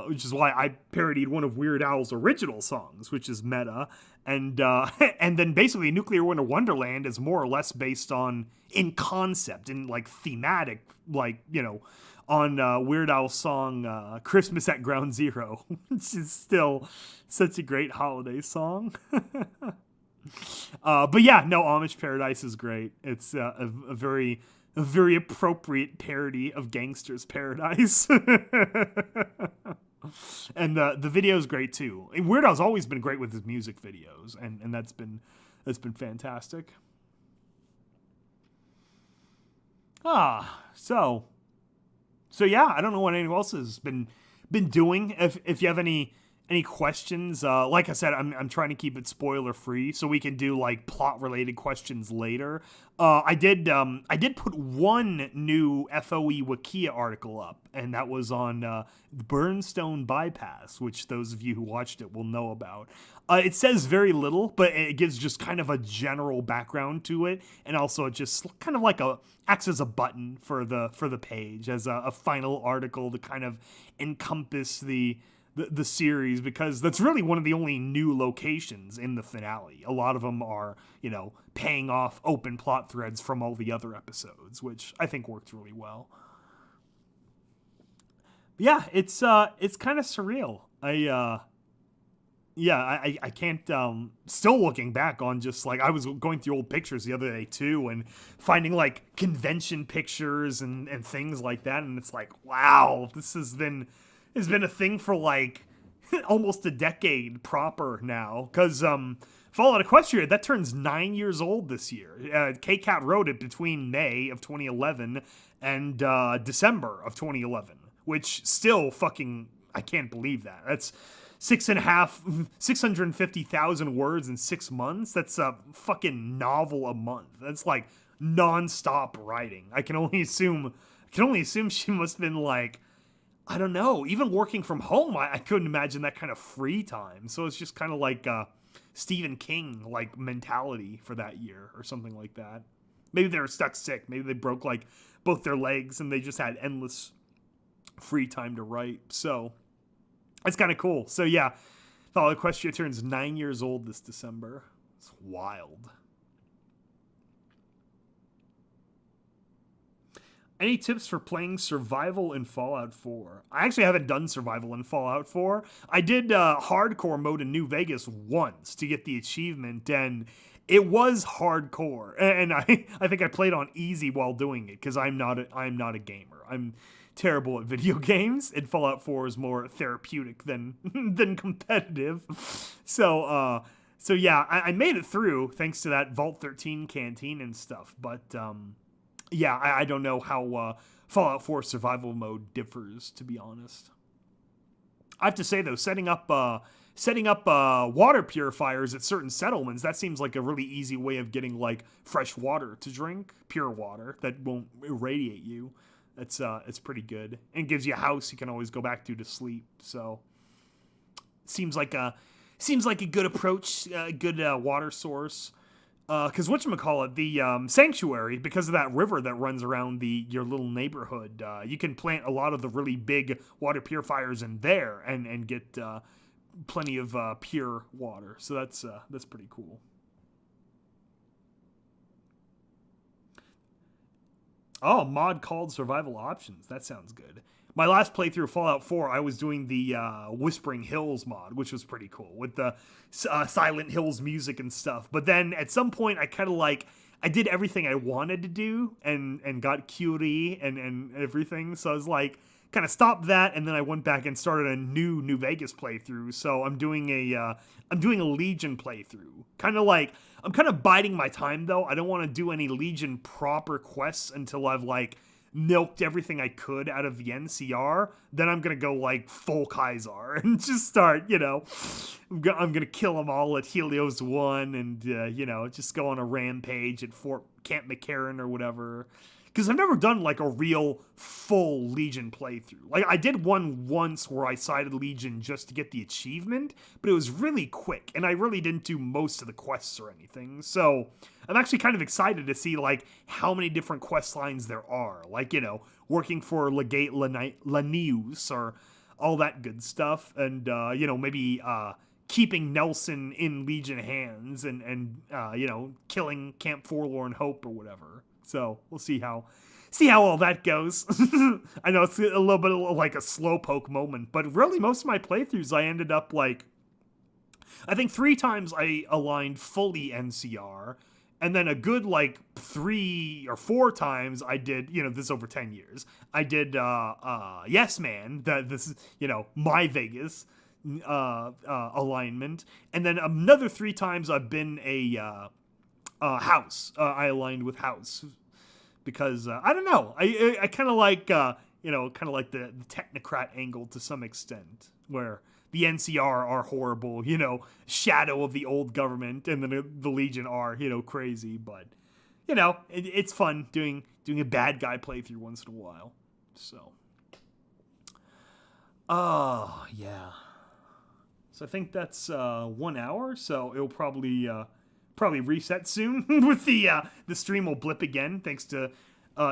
which is why I parodied one of Weird Al's original songs, which is Meta, and then basically Nuclear Winter Wonderland is more or less based on, in concept, in, thematic, on Weird Al's song Christmas at Ground Zero, which is still such a great holiday song. But yeah, no, Amish Paradise is great. It's a very appropriate parody of Gangster's Paradise. And the video is great too. And Weird Al's always been great with his music videos, and that's been fantastic. So yeah, I don't know what anyone else has been doing. If you have any questions, like I said, I'm trying to keep it spoiler free so we can do plot related questions later. I did put one new FOE Wikia article up, and that was on the Burnstone Bypass, which those of you who watched it will know about. It says very little, but it gives just kind of a general background to it, and also it just kind of acts as a button for the page, as a final article to kind of encompass the series, because that's really one of the only new locations in the finale. A lot of them are, paying off open plot threads from all the other episodes, which I think worked really well. But yeah, it's kind of surreal. I can't, still looking back on just I was going through old pictures the other day too, and finding convention pictures and things like that. And it's wow, this has been a thing for almost a decade proper now. Cause, Fallout Equestria, that turns 9 years old this year. K-Cat wrote it between May of 2011 and, December of 2011, which still fucking, I can't believe that. That's 650,000 words in 6 months. That's a fucking novel a month. That's non-stop writing. I can only assume she must have been I don't know, even working from home, I couldn't imagine that kind of free time. So it's just kind of Stephen King mentality for that year or something like that. Maybe they were stuck sick. Maybe they broke both their legs and they just had endless free time to write. So it's kind of cool. So yeah, Fallout Equestria turns 9 years old this December. It's wild. Any tips for playing survival in Fallout 4? I actually haven't done survival in Fallout 4. I did hardcore mode in New Vegas once to get the achievement, and it was hardcore. And I think I played on easy while doing it, because I'm not a gamer. I'm terrible at video games, and Fallout 4 is more therapeutic than competitive. So yeah, I made it through thanks to that Vault 13 canteen and stuff, but yeah, I don't know how Fallout 4 survival mode differs, to be honest. I have to say though, setting up water purifiers at certain settlements, that seems like a really easy way of getting fresh water to drink, pure water that won't irradiate you. It's pretty good, and gives you a house you can always go back to sleep. So seems like a good approach, good water source. Because whatchamacallit, the sanctuary, because of that river that runs around your little neighborhood, you can plant a lot of the really big water purifiers in there and get plenty of pure water. So that's pretty cool. Oh, mod called Survival Options. That sounds good. My last playthrough of Fallout 4, I was doing the Whispering Hills mod, which was pretty cool, with the Silent Hills music and stuff. But then at some point, I kind of I did everything I wanted to do and got cutie and everything. So I was like, kind of stopped that, and then I went back and started a New Vegas playthrough. So I'm doing a Legion playthrough. I'm kind of biding my time, though. I don't want to do any Legion proper quests until I've milked everything I could out of the NCR. Then I'm gonna go full Kaiser and just start, I'm gonna kill them all at Helios 1 and just go on a rampage at Fort Camp McCarran or whatever. Because I've never done a real full Legion playthrough. I did one once where I sided Legion just to get the achievement, but it was really quick, and I really didn't do most of the quests or anything. So I'm actually kind of excited to see how many different quest lines there are. Working for Legate Lanius or all that good stuff, and maybe keeping Nelson in Legion hands and killing Camp Forlorn Hope or whatever. So we'll see how all that goes. I know it's a little bit like a slowpoke moment, but really most of my playthroughs I ended up I think 3 times I aligned fully NCR, and then a good 3 or 4 times I did, this over 10 years. I did Yes Man, this is, my Vegas alignment, and then another 3 times I've been a House. I aligned with House because I don't know. I kind of like the technocrat angle to some extent, where the NCR are horrible, shadow of the old government, and then the Legion are crazy. But it's fun doing a bad guy playthrough once in a while. So, yeah. So I think that's 1 hour. So it'll probably reset soon with the stream will blip again thanks to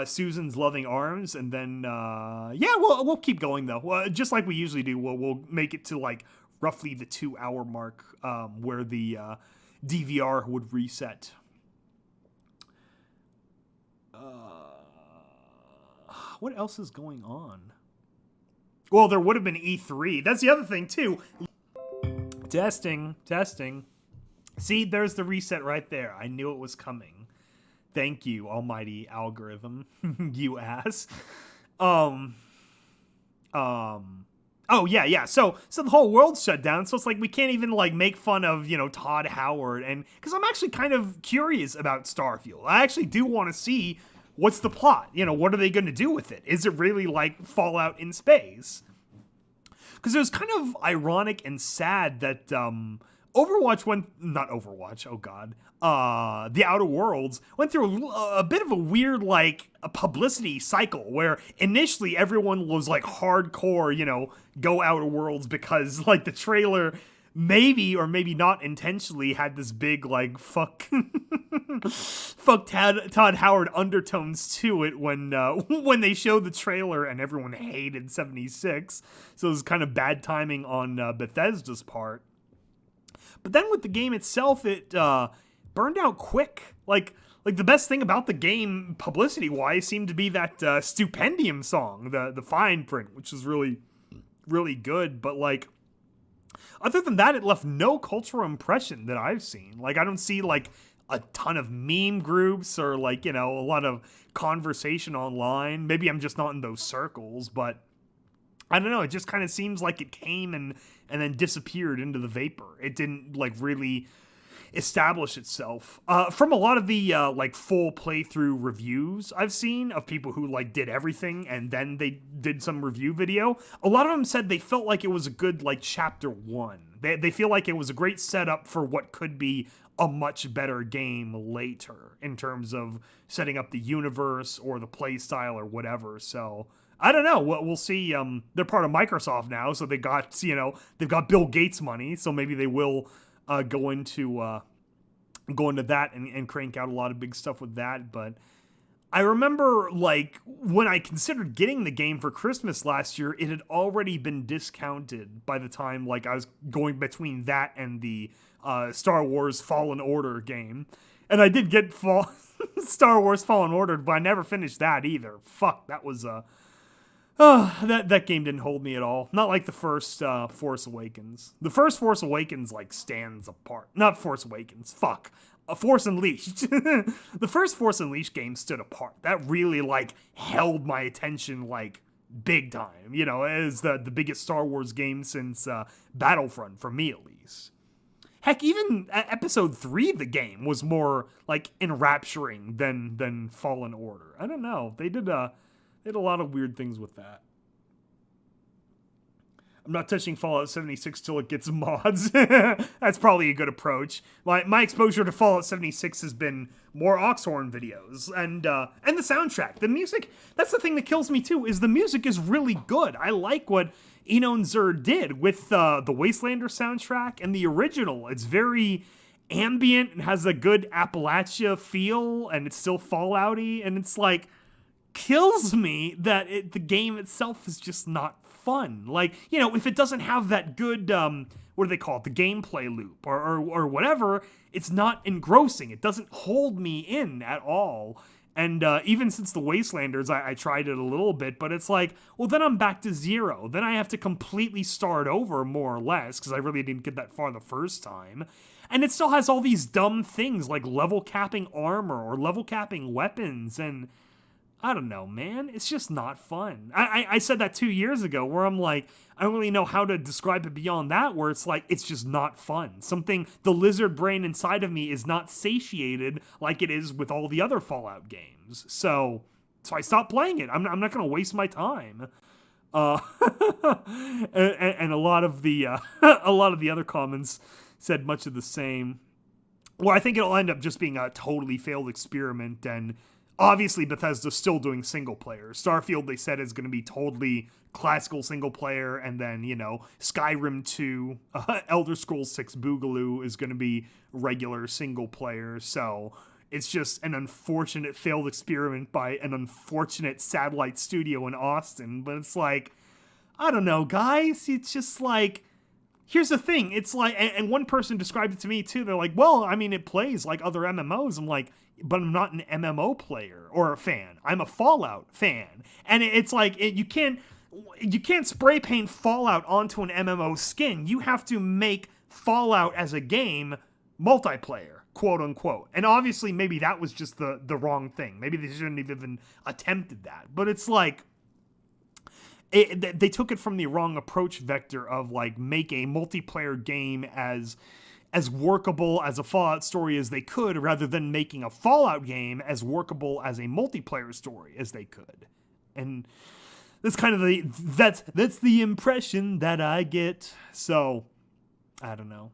Susan's loving arms, and then we'll keep going though, just like we usually do. We'll make it to roughly the 2 hour mark where the DVR would reset. What else is going on? Well, there would have been E3. That's the other thing too. Testing. See, there's the reset right there. I knew it was coming. Thank you, almighty algorithm, you ass. Oh yeah. So the whole world's shut down. So it's we can't even make fun of Todd Howard, and because I'm actually kind of curious about Starfield. I actually do want to see what's the plot. What are they going to do with it? Is it really Fallout in space? Because it was kind of ironic and sad that The Outer Worlds went through a bit of a weird, a publicity cycle where initially everyone was hardcore, go Outer Worlds because the trailer maybe or maybe not intentionally had this big fuck Todd Howard undertones to it when they showed the trailer, and everyone hated 76. So it was kind of bad timing on Bethesda's part. But then with the game itself, it burned out quick. The best thing about the game, publicity-wise, seemed to be that Stupendium song, the fine print, which is really, really good. But other than that, it left no cultural impression that I've seen. I don't see a ton of meme groups or a lot of conversation online. Maybe I'm just not in those circles, but I don't know. It just kind of seems like it came and then disappeared into the vapor. It didn't really establish itself. From a lot of the full playthrough reviews I've seen of people who did everything and then they did some review video, a lot of them said they felt like it was a good chapter 1. They feel like it was a great setup for what could be a much better game later in terms of setting up the universe or the play style or whatever. So I don't know. We'll see. They're part of Microsoft now, so they've got Bill Gates money, so maybe they will go into go into that and crank out a lot of big stuff with that. But I remember, like, when I considered getting the game for Christmas last year, it had already been discounted by the time, like, I was going between that and the Star Wars Fallen Order game. And I did get Star Wars Fallen Order, but I never finished that either. Fuck, that was that game didn't hold me at all. Not like the first Force Awakens. The first Force Awakens, like, stands apart. Not Force Awakens. Fuck. Force Unleashed. The first Force Unleashed game stood apart. That really, like, held my attention, like, big time. You know, as the biggest Star Wars game since Battlefront, for me at least. Heck, even Episode 3 of the game was more, like, enrapturing than Fallen Order. I don't know. They did a lot of weird things with that. I'm not touching Fallout 76 till it gets mods. That's probably a good approach. My exposure to Fallout 76 has been more Oxhorn videos and the soundtrack. The music, that's the thing that kills me too, is the music is really good. I like what Eno and Zur did with the Wastelander soundtrack and the original. It's very ambient and has a good Appalachia feel, and it's still Fallout-y, and it's like, kills me that the game itself is just not fun. Like, you know, if it doesn't have that good, what do they call it, the gameplay loop or whatever, it's not engrossing. It doesn't hold me in at all. And even since the Wastelanders, I tried it a little bit, but it's like, well, then I'm back to zero. Then I have to completely start over, more or less, because I really didn't get that far the first time. And it still has all these dumb things like level capping armor or level capping weapons, and I don't know, man. It's just not fun. I said that 2 years ago, where I'm like, I don't really know how to describe it beyond that, where it's like, it's just not fun. The lizard brain inside of me is not satiated like it is with all the other Fallout games. So I stopped playing it. I'm not going to waste my time. And a lot of the other comments said much of the same. Well, I think it'll end up just being a totally failed experiment, and obviously, Bethesda's still doing single player. Starfield, they said, is going to be totally classical single player, and then, you know, Skyrim 2, Elder Scrolls 6 Boogaloo is going to be regular single player. So it's just an unfortunate failed experiment by an unfortunate satellite studio in Austin. But it's like, I don't know, guys. It's just like, here's the thing. It's like, and one person described it to me too. They're like, well, I mean, it plays like other MMOs. I'm like, but I'm not an MMO player or a fan. I'm a Fallout fan. And it's like, you can't spray paint Fallout onto an MMO skin. You have to make Fallout as a game multiplayer, quote unquote. And obviously maybe that was just the wrong thing. Maybe they shouldn't have even attempted that. But it's like, they took it from the wrong approach vector of, like, make a multiplayer game as workable as a Fallout story as they could, rather than making a Fallout game as workable as a multiplayer story as they could. And that's kind of that's the impression that I get. So, I don't know.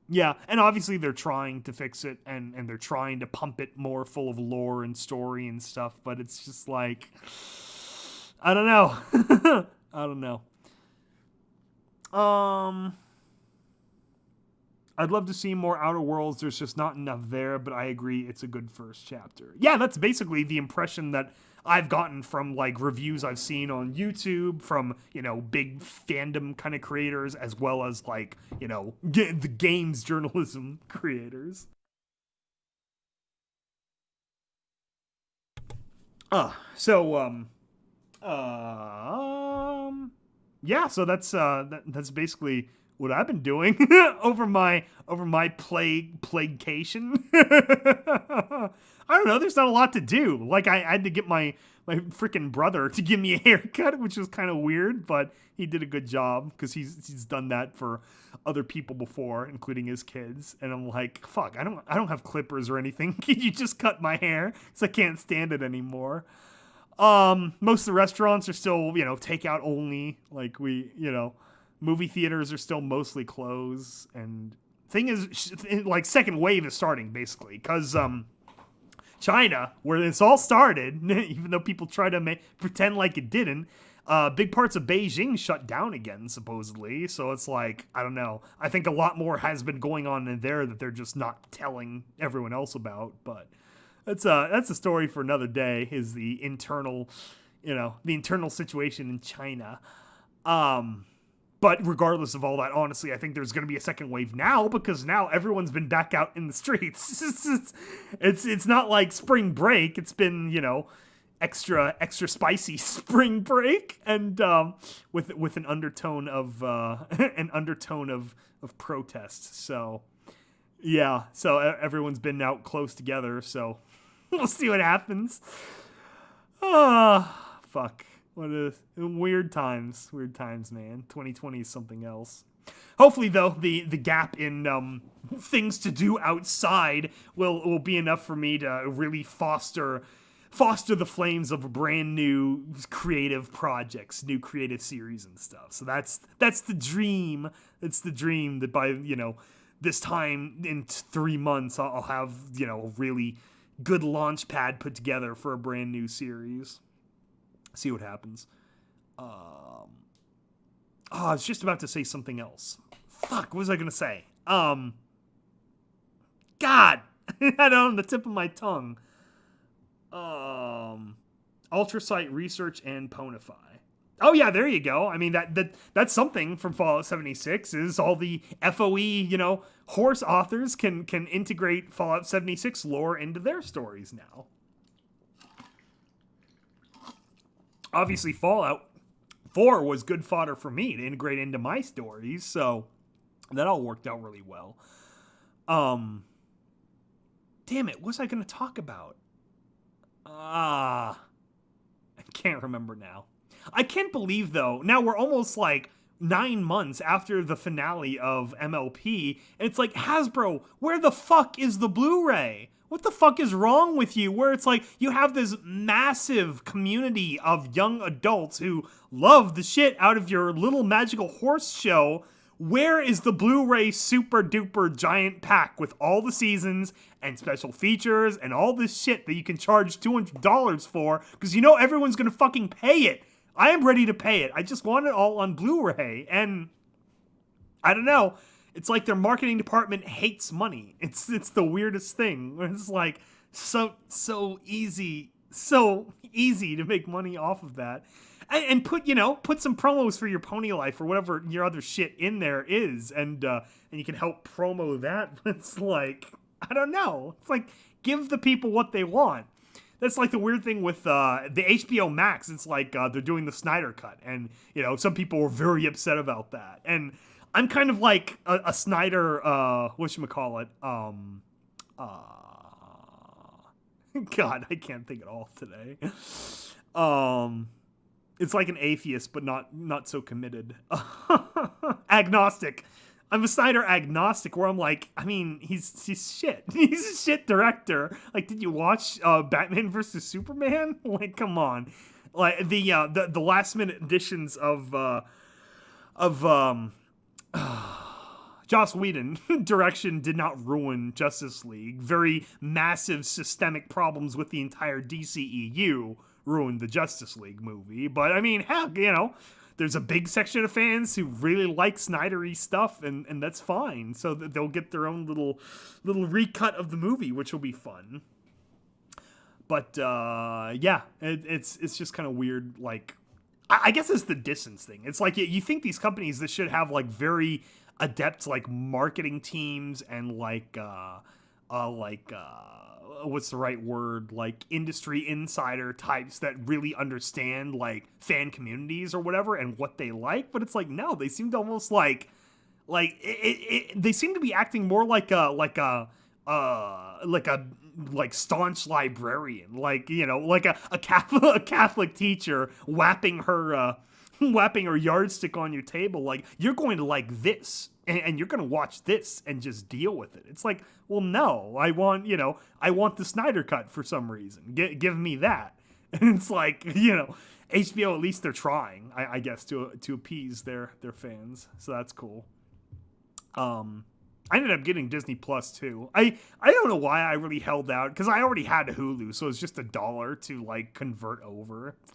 Yeah, and obviously they're trying to fix it, and they're trying to pump it more full of lore and story and stuff, but it's just like, I don't know. I don't know. I'd love to see more Outer Worlds. There's just not enough there, but I agree it's a good first chapter. Yeah, that's basically the impression that I've gotten from, like, reviews I've seen on YouTube from, you know, big fandom kind of creators, as well as, like, you know, the games journalism creators. Yeah, so that's basically what I've been doing over my plaguecation. I don't know, there's not a lot to do. Like, I had to get my freaking brother to give me a haircut, which was kind of weird, but he did a good job, because he's done that for other people before, including his kids. And I'm like, fuck, I don't have clippers or anything. Can you just cut my hair? Because I can't stand it anymore. Most of the restaurants are still, you know, takeout only. Like, movie theaters are still mostly closed. And thing is, like, second wave is starting, basically, because China, where this all started, even though people try to pretend like it didn't, Big parts of Beijing shut down again, supposedly. So it's like, I don't know. I think a lot more has been going on in there that they're just not telling everyone else about. But that's a story for another day, is the internal situation in China. But regardless of all that, honestly, I think there's going to be a second wave now, because now everyone's been back out in the streets. It's not like spring break. It's been, extra spicy spring break, and with an undertone of protest. So yeah, so everyone's been out close together. So we'll see what happens. Fuck. What a weird times, man. 2020 is something else. Hopefully, though, the gap in things to do outside will be enough for me to really foster the flames of brand new creative projects, new creative series and stuff. So that's the dream. It's the dream that by this time in 3 months I'll have a really good launch pad put together for a brand new series. See what happens. I was just about to say something else. Fuck, what was I gonna say? God, I don't on the tip of my tongue. Ultrasight Research and Ponify. Oh yeah, there you go. I mean that's something from Fallout 76 is all the FOE, horse authors can integrate Fallout 76 lore into their stories now. Obviously, Fallout 4 was good fodder for me to integrate into my stories, so that all worked out really well. Damn it, what was I going to talk about? I can't remember now. I can't believe, though, now we're almost like 9 months after the finale of MLP, and it's like, Hasbro, where the fuck is the Blu-ray? What the fuck is wrong with you? Where it's like you have this massive community of young adults who love the shit out of your little magical horse show. Where is the Blu-ray super duper giant pack with all the seasons and special features and all this shit that you can charge $200 for? Because everyone's gonna fucking pay it. I am ready to pay it. I just want it all on Blu-ray, and I don't know. It's like their marketing department hates money. It's the weirdest thing. It's like so easy to make money off of that, and put some promos for your Pony Life or whatever your other shit in there is, and you can help promo that. It's like, I don't know. It's like, give the people what they want. That's like the weird thing with the HBO Max. It's like they're doing the Snyder Cut, and some people were very upset about that, and I'm kind of like a Snyder, whatchamacallit, God, I can't think at all today. It's like an atheist, but not so committed. Agnostic. I'm a Snyder agnostic, where I'm like, I mean, he's shit. He's a shit director. Like, did you watch Batman vs Superman? Like, come on. Like the last minute editions of Joss Whedon direction did not ruin Justice League. Very massive systemic problems with the entire DCEU ruined the Justice League movie. But I mean, heck, there's a big section of fans who really like Snydery stuff, and that's fine. So that they'll get their own little recut of the movie, which will be fun. But yeah, it's just kind of weird. Like, I guess it's the distance thing. It's like you think these companies that should have like very adept like marketing teams and like what's the right word? Like industry insider types that really understand like fan communities or whatever and what they like. But it's like, no, they seem to almost they seem to be acting more like a staunch librarian, like a Catholic teacher whapping her yardstick on your table, like, you're going to like this and you're going to watch this and just deal with it. It's like, well, no, I want the Snyder Cut for some reason. Give me that. And it's like, HBO, at least they're trying, I guess, to appease their fans. So that's cool. I ended up getting Disney Plus too. I don't know why I really held out, because I already had Hulu, so it's just $1 to like convert over to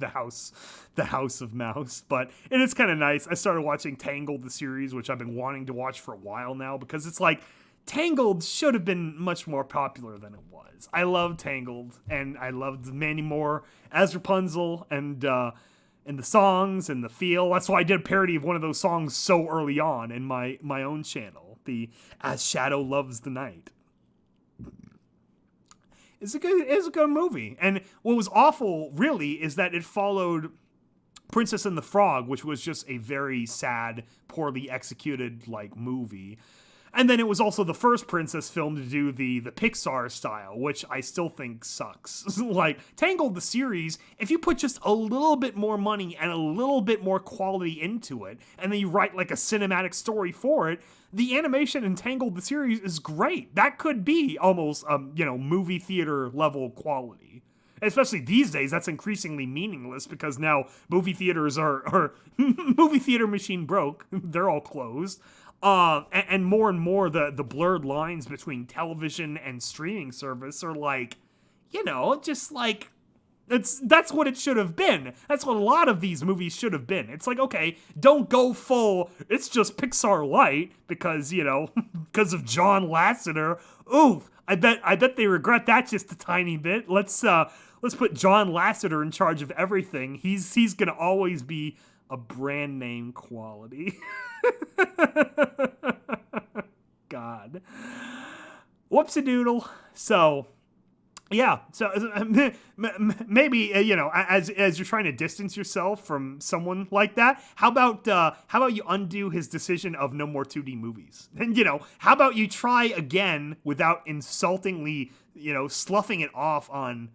the House of Mouse. But it is kind of nice. I started watching Tangled, the series, which I've been wanting to watch for a while now, because it's like Tangled should have been much more popular than it was. I love Tangled, and I loved Mandy Moore as Rapunzel, and the songs and the feel. That's why I did a parody of one of those songs so early on in my own channel. The As Shadow Loves the Night. It's a good movie. And what was awful, really, is that it followed Princess and the Frog, which was just a very sad, poorly executed like movie. And then it was also the first princess film to do the Pixar style, which I still think sucks. Like, Tangled, the series, if you put just a little bit more money and a little bit more quality into it, and then you write like a cinematic story for it, the animation in Tangled, the series, is great. That could be almost, movie theater level quality. Especially these days, that's increasingly meaningless, because now movie theaters are movie theater machine broke. They're all closed. And more the blurred lines between television and streaming service are like, just like, that's what it should have been. That's what a lot of these movies should have been. It's like, okay, don't go full, it's just Pixar light, because, because of John Lasseter. Ooh, I bet they regret that just a tiny bit. Let's put John Lasseter in charge of everything. He's gonna always be a brand name quality. God. Whoopsie-doodle. So, yeah. So, maybe, as you're trying to distance yourself from someone like that, how about you undo his decision of no more 2D movies? And, how about you try again without insultingly, sloughing it off on...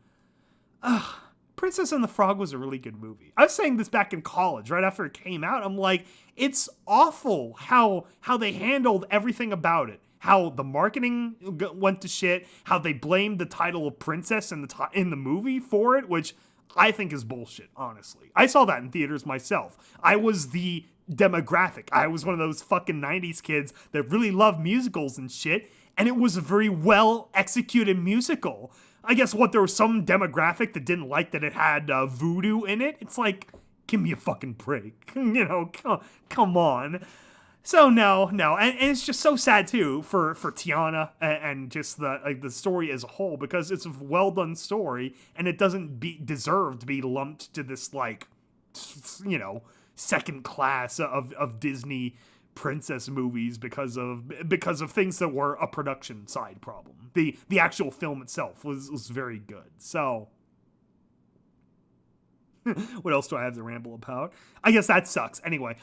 Princess and the Frog was a really good movie. I was saying this back in college, right after it came out. I'm like, it's awful how they handled everything about it. How the marketing went to shit. How they blamed the title of princess in the movie for it, which I think is bullshit, honestly. I saw that in theaters myself. I was the demographic. I was one of those fucking 90s kids that really loved musicals and shit, and it was a very well executed musical. I guess there was some demographic that didn't like that it had voodoo in it. It's like, give me a fucking break. Come on. So no, and it's just so sad too for Tiana and just the story as a whole, because it's a well done story and it doesn't deserve to be lumped to this second class of Disney princess movies because of things that were a production side problem. The actual film itself was very good. So what else do I have to ramble about? I guess that sucks. Anyway,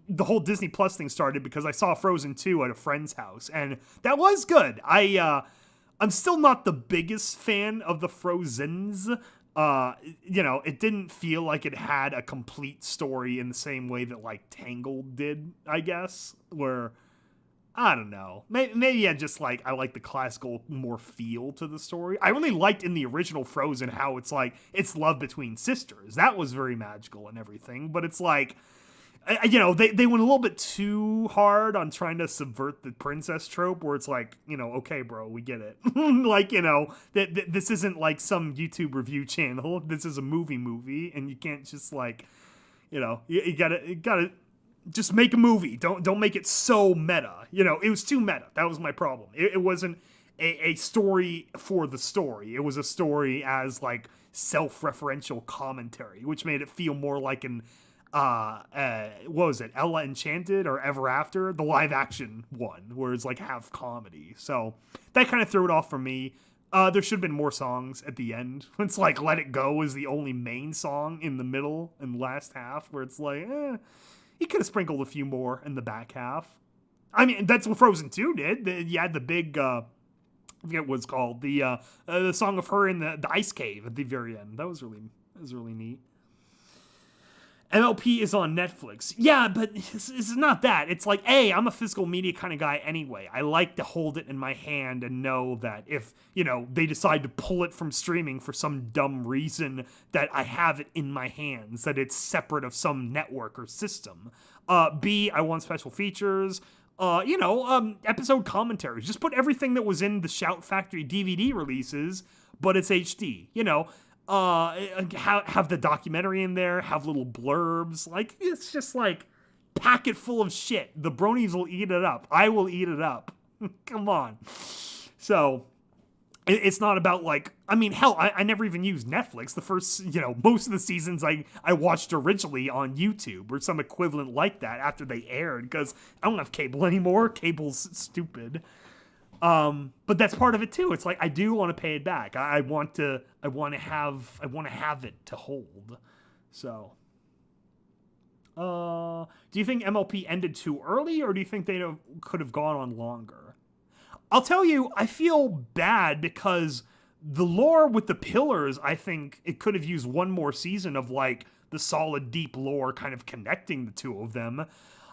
the whole Disney Plus thing started because I saw Frozen 2 at a friend's house, and that was good. I'm still not the biggest fan of the Frozens. It didn't feel like it had a complete story in the same way that like Tangled did, I guess, where I don't know. Maybe I just I like the classical more feel to the story. I really liked in the original Frozen how it's like it's love between sisters. That was very magical and everything, but it's like they went a little bit too hard on trying to subvert the princess trope, where it's like, okay, bro, we get it. This isn't like some YouTube review channel. This is a movie, and you can't just you gotta just make a movie. Don't make it so meta. It was too meta. That was my problem. It wasn't a story for the story. It was a story as like self-referential commentary, which made it feel more like an what was it, Ella Enchanted or Ever After, the live action one, where it's like half comedy. So that kind of threw it off for me. There should have been more songs at the end. It's like Let It Go is the only main song in the middle and last half, where it's like, you could have sprinkled a few more in the back half. I mean, that's what Frozen 2 did. You had the big, I forget what it's called, the song of her in the ice cave at the very end. That was really neat. MLP is on Netflix. Yeah, but it's not that. It's like, hey, I'm a physical media kind of guy anyway. I like to hold it in my hand and know that if, they decide to pull it from streaming for some dumb reason, that I have it in my hands, that it's separate of some network or system. B, I want special features. episode commentaries. Just put everything that was in the Shout Factory DVD releases, but it's HD. Have the documentary in there, have little blurbs. Like, it's just like, pack it full of shit. The bronies will eat it up. I will eat it up. Come on. So, it's not about like, I mean, hell, I never even used Netflix. The first, most of the seasons I watched originally on YouTube or some equivalent like that after they aired, because I don't have cable anymore. Cable's stupid. But that's part of it too. It's like, I do want to pay it back. I want to have it to hold. So, do you think MLP ended too early, or do you think they could have gone on longer? I'll tell you, I feel bad because the lore with the pillars, I think it could have used one more season of like the solid deep lore kind of connecting the two of them.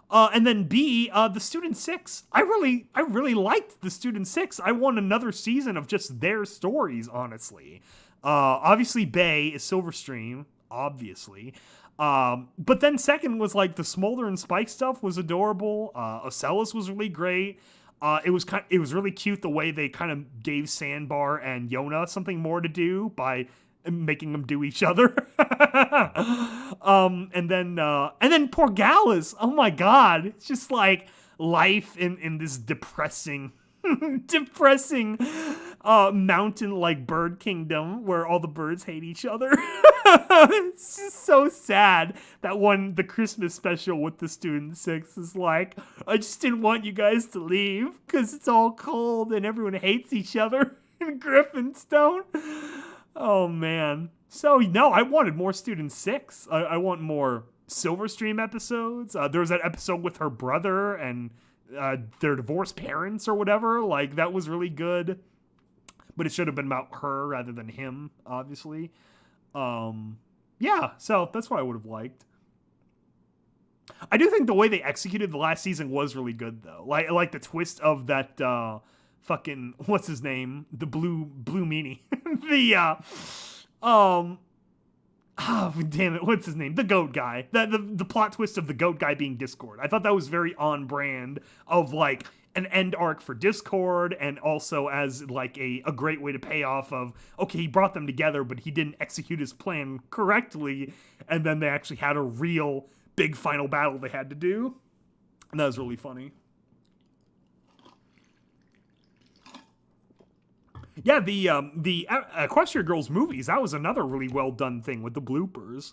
And then B, the Student 6. I really liked the Student 6. I want another season of just their stories, honestly. Obviously, Bay is Silverstream, obviously. But then second was like the Smolder and Spike stuff was adorable. Ocellus was really great. It was really cute the way they kind of gave Sandbar and Yona something more to do by making them do each other. And then poor Gallus. Oh my god. It's just like life in this depressing mountain like bird kingdom where all the birds hate each other. It's just so sad that the Christmas special with the Student 6 is like, I just didn't want you guys to leave because it's all cold and everyone hates each other in Griffinstone. Oh man. So no, I wanted more Student 6. I want more Silverstream episodes. There was that episode with her brother and their divorced parents or whatever. Like, that was really good. But it should have been about her rather than him, obviously. Yeah, so that's what I would have liked. I do think the way they executed the last season was really good, though. Like the twist of that fucking, what's his name? The blue meanie. Damn it, what's his name? The goat guy. The plot twist of the goat guy being Discord. I thought that was very on brand of like an end arc for Discord, and also as like a great way to pay off of, okay, he brought them together, but he didn't execute his plan correctly, and then they actually had a real big final battle they had to do. And that was really funny. Yeah, the Equestria Girls movies, that was another really well done thing with the bloopers.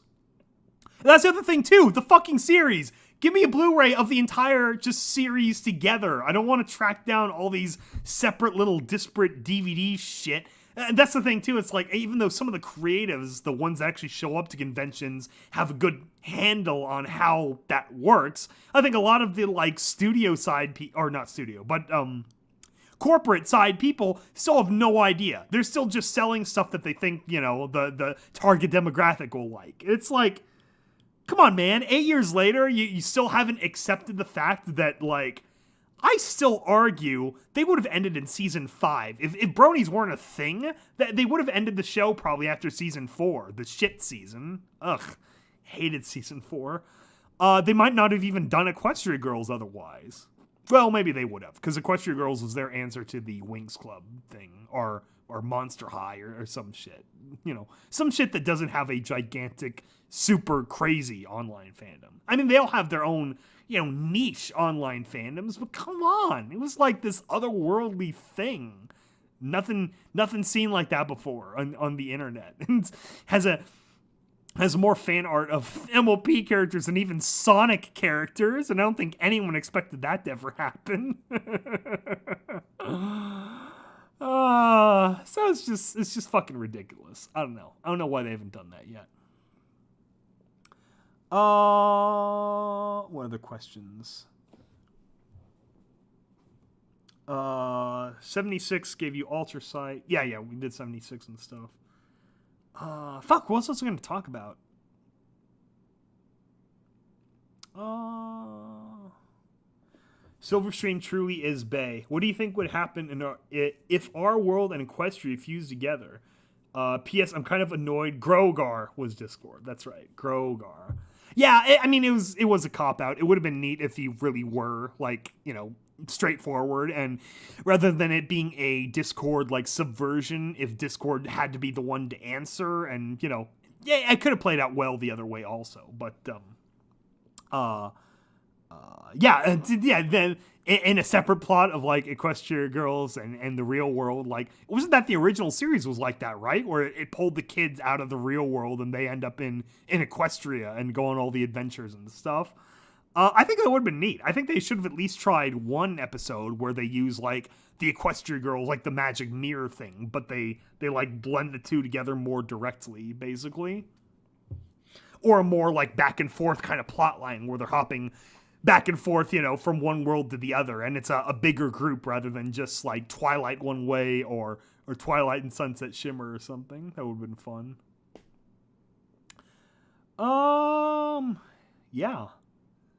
And that's the other thing too, the fucking series. Give me a Blu-ray of the entire just series together. I don't want to track down all these separate little disparate DVD shit. And that's the thing too, it's like, even though some of the creatives, the ones that actually show up to conventions, have a good handle on how that works, I think a lot of the like studio side, or not studio, but corporate side people still have no idea. They're still just selling stuff that they think, the target demographic will like. It's like, come on, man. 8 years later, you still haven't accepted the fact that, like, I still argue they would have ended in season 5. If bronies weren't a thing, they would have ended the show probably after season 4, the shit season. Ugh, hated season 4. They might not have even done Equestria Girls otherwise. Well, maybe they would have, because Equestria Girls was their answer to the Wings Club thing, or Monster High, or some shit. Some shit that doesn't have a gigantic, super crazy online fandom. I mean, they all have their own, niche online fandoms, but come on. It was like this otherworldly thing. Nothing seen like that before on the internet. And has more fan art of MLP characters than even Sonic characters, and I don't think anyone expected that to ever happen. So it's just fucking ridiculous. I don't know why they haven't done that yet. What other questions? 76 gave you Alter Sight. Yeah, we did 76 and stuff. Fuck, what else was I going to talk about? Silverstream truly is Bay. What do you think would happen if our world and Equestria fused together? P.S. I'm kind of annoyed. Grogar was Discord. That's right, Grogar. Yeah, I mean, it was a cop-out. It would have been neat if you really were, like, straightforward, and rather than it being a Discord like subversion, if Discord had to be the one to answer, and yeah, I could have played out well the other way also, but yeah, then in a separate plot of like Equestria girls and the real world, like wasn't that the original series was like that, right? Where it pulled the kids out of the real world and they end up in Equestria and go on all the adventures and stuff. I think that would have been neat. I think they should have at least tried one episode where they use like the Equestria girls, like the magic mirror thing, but they like blend the two together more directly, basically. Or a more like back and forth kind of plot line where they're hopping back and forth, from one world to the other, and it's a bigger group rather than just like Twilight one way or Twilight and Sunset Shimmer or something. That would have been fun. Yeah.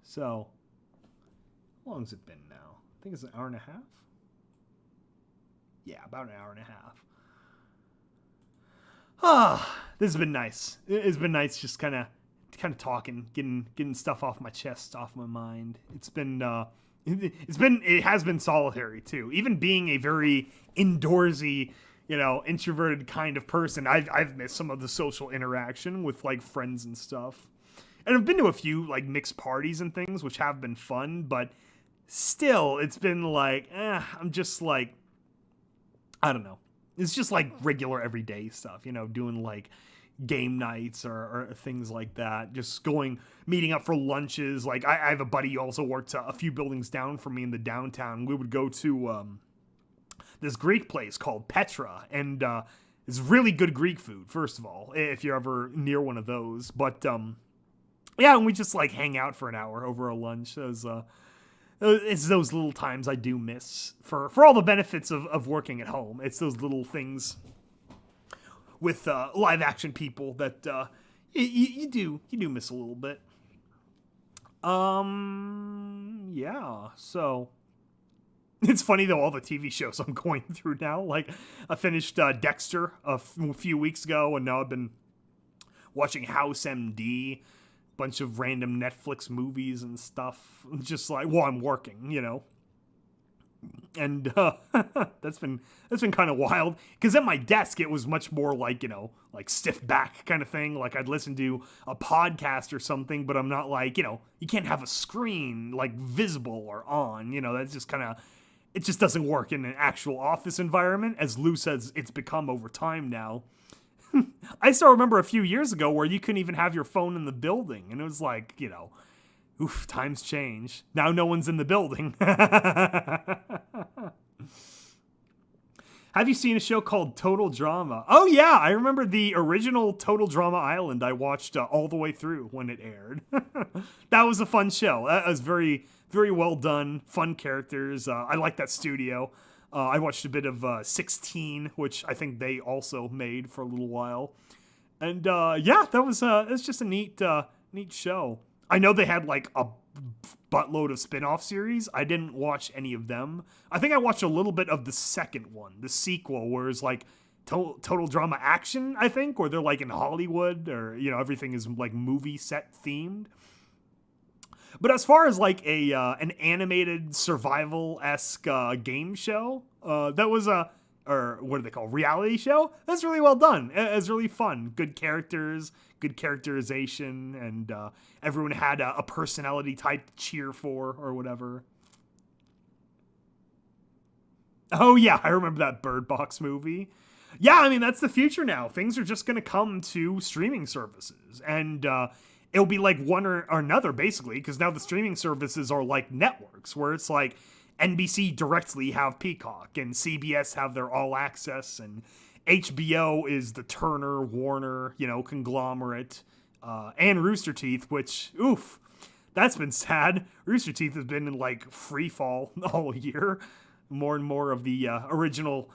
So, how long has it been now? I think it's an hour and a half. Yeah, about an hour and a half. This has been nice. It's been nice just kind of talking, getting stuff off my chest, off my mind. It has been solitary too. Even being a very indoorsy, introverted kind of person, I've missed some of the social interaction with like friends and stuff. And I've been to a few like mixed parties and things, which have been fun, but still, it's been like, I'm just like, I don't know. It's just like regular everyday stuff, doing like game nights or things like that. Just meeting up for lunches. Like I have a buddy who also worked a few buildings down from me in the downtown. We would go to this Greek place called Petra, and it's really good Greek food, first of all, if you're ever near one of those. But yeah, and we just like hang out for an hour over a lunch. It's those little times I do miss for all the benefits of working at home. It's those little things with live action people that you do miss a little bit. Yeah. So it's funny though, all the TV shows I'm going through now. Like I finished Dexter a few weeks ago, and now I've been watching House MD. Bunch of random Netflix movies and stuff, just like while I'm working, and that's been kind of wild, because at my desk it was much more like like stiff back kind of thing. Like I'd listen to a podcast or something, but I'm not like you can't have a screen like visible or on, that's just kind of, it just doesn't work in an actual office environment, as loose as it's become over time now. I still remember a few years ago where you couldn't even have your phone in the building, and it was like, oof, times change. Now no one's in the building. Have you seen a show called Total Drama? Oh yeah, I remember the original Total Drama Island. I watched all the way through when it aired. That was a fun show. That was very, very well done. Fun characters. I like that studio. I watched a bit of 16, which I think they also made for a little while. And yeah, it's just a neat show. I know they had like a buttload of spin-off series. I didn't watch any of them. I think I watched a little bit of the second one, the sequel, where it's like total drama action, I think, where they're like in Hollywood, or everything is like movie set themed. But as far as like an animated survival-esque game show, that was or what do they call, reality show? That's really well done. It's really fun. Good characters, good characterization, and everyone had a personality type to cheer for or whatever. Oh yeah, I remember that Bird Box movie. Yeah, I mean, that's the future now. Things are just going to come to streaming services, and it'll be like one or another, basically, because now the streaming services are like networks, where it's like NBC directly have Peacock, and CBS have their All Access, and HBO is the Turner, Warner, conglomerate, and Rooster Teeth, which, oof, that's been sad. Rooster Teeth has been in like free fall all year. More and more of the original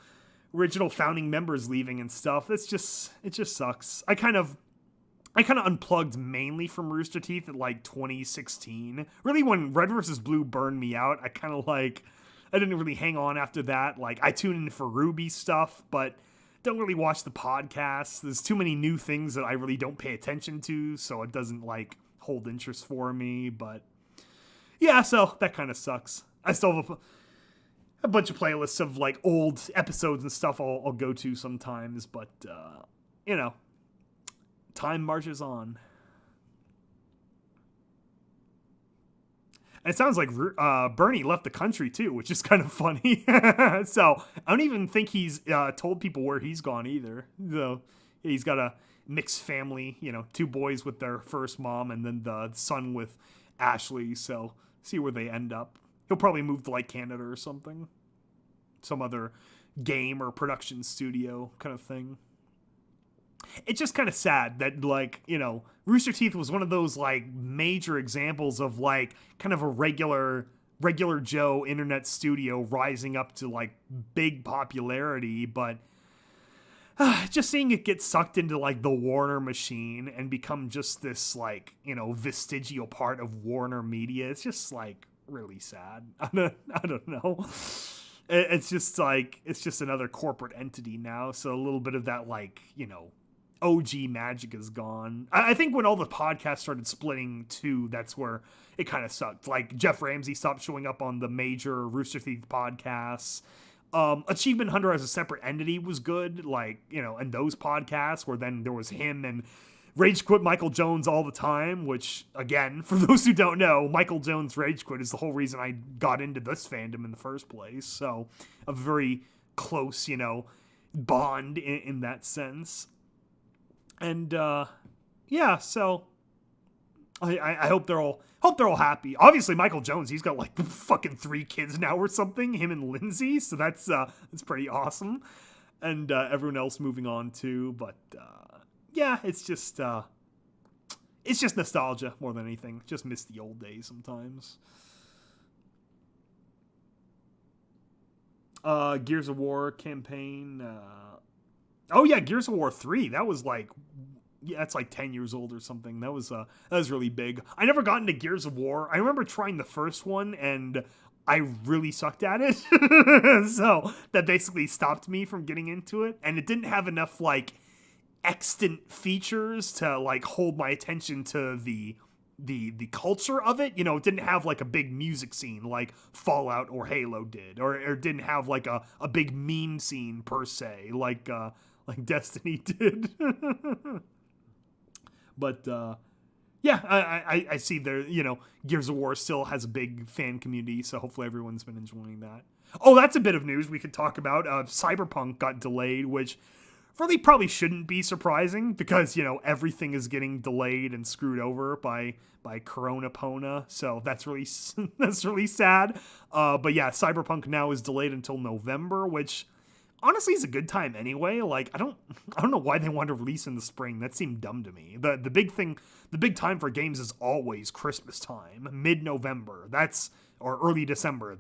founding members leaving and stuff. It just sucks. I kind of unplugged mainly from Rooster Teeth at like 2016. Really, when Red vs. Blue burned me out, I didn't really hang on after that. Like, I tune in for Ruby stuff, but don't really watch the podcasts. There's too many new things that I really don't pay attention to, so it doesn't like hold interest for me. But yeah, so that kind of sucks. I still have a bunch of playlists of like old episodes and stuff I'll go to sometimes, but you know, time marches on. And it sounds like Bernie left the country too, which is kind of funny. So I don't even think he's told people where he's gone either. So he's got a mixed family, 2 boys with their first mom and then the son with Ashley. So see where they end up. He'll probably move to like Canada or something. Some other game or production studio kind of thing. It's just kind of sad that, like, Rooster Teeth was one of those, like, major examples of, like, kind of a regular Joe internet studio rising up to, like, big popularity, but just seeing it get sucked into, like, the Warner machine and become just this, like, vestigial part of Warner Media, it's just, like, really sad. I don't know. It's just, like, it's just another corporate entity now, so a little bit of that, like, OG magic is gone. I think when all the podcasts started splitting too, that's where it kind of sucked. Like Jeff Ramsey stopped showing up on the major Rooster Teeth podcasts. Achievement Hunter as a separate entity was good, like, and those podcasts where then there was him and Rage Quit Michael Jones all the time, which, again, for those who don't know, Michael Jones Rage Quit is the whole reason I got into this fandom in the first place. So a very close, bond in that sense. And yeah, so I hope they're all happy. Obviously, Michael Jones, he's got like fucking 3 kids now or something. Him and Lindsay, so that's pretty awesome. And everyone else moving on too. But yeah, it's just nostalgia more than anything. Just miss the old days sometimes. Gears of War campaign. Oh yeah, Gears of War 3. That was like, it's like 10 years old or something. That was really big. I never got into Gears of War. I remember trying the first one and I really sucked at it. So that basically stopped me from getting into it. And it didn't have enough like extant features to like hold my attention to the culture of it. It didn't have like a big music scene like Fallout or Halo did, or it didn't have like a big meme scene per se, like Destiny did. But yeah, I see there, Gears of War still has a big fan community, so hopefully everyone's been enjoying that. Oh, that's a bit of news we could talk about. Cyberpunk got delayed, which really probably shouldn't be surprising because, everything is getting delayed and screwed over by Corona Pona. So that's really sad. But yeah, Cyberpunk now is delayed until November, which honestly is a good time anyway. Like, I don't know why they want to release in the spring. That seemed dumb to me. The big time for games is always Christmas time, mid-November. Or early December.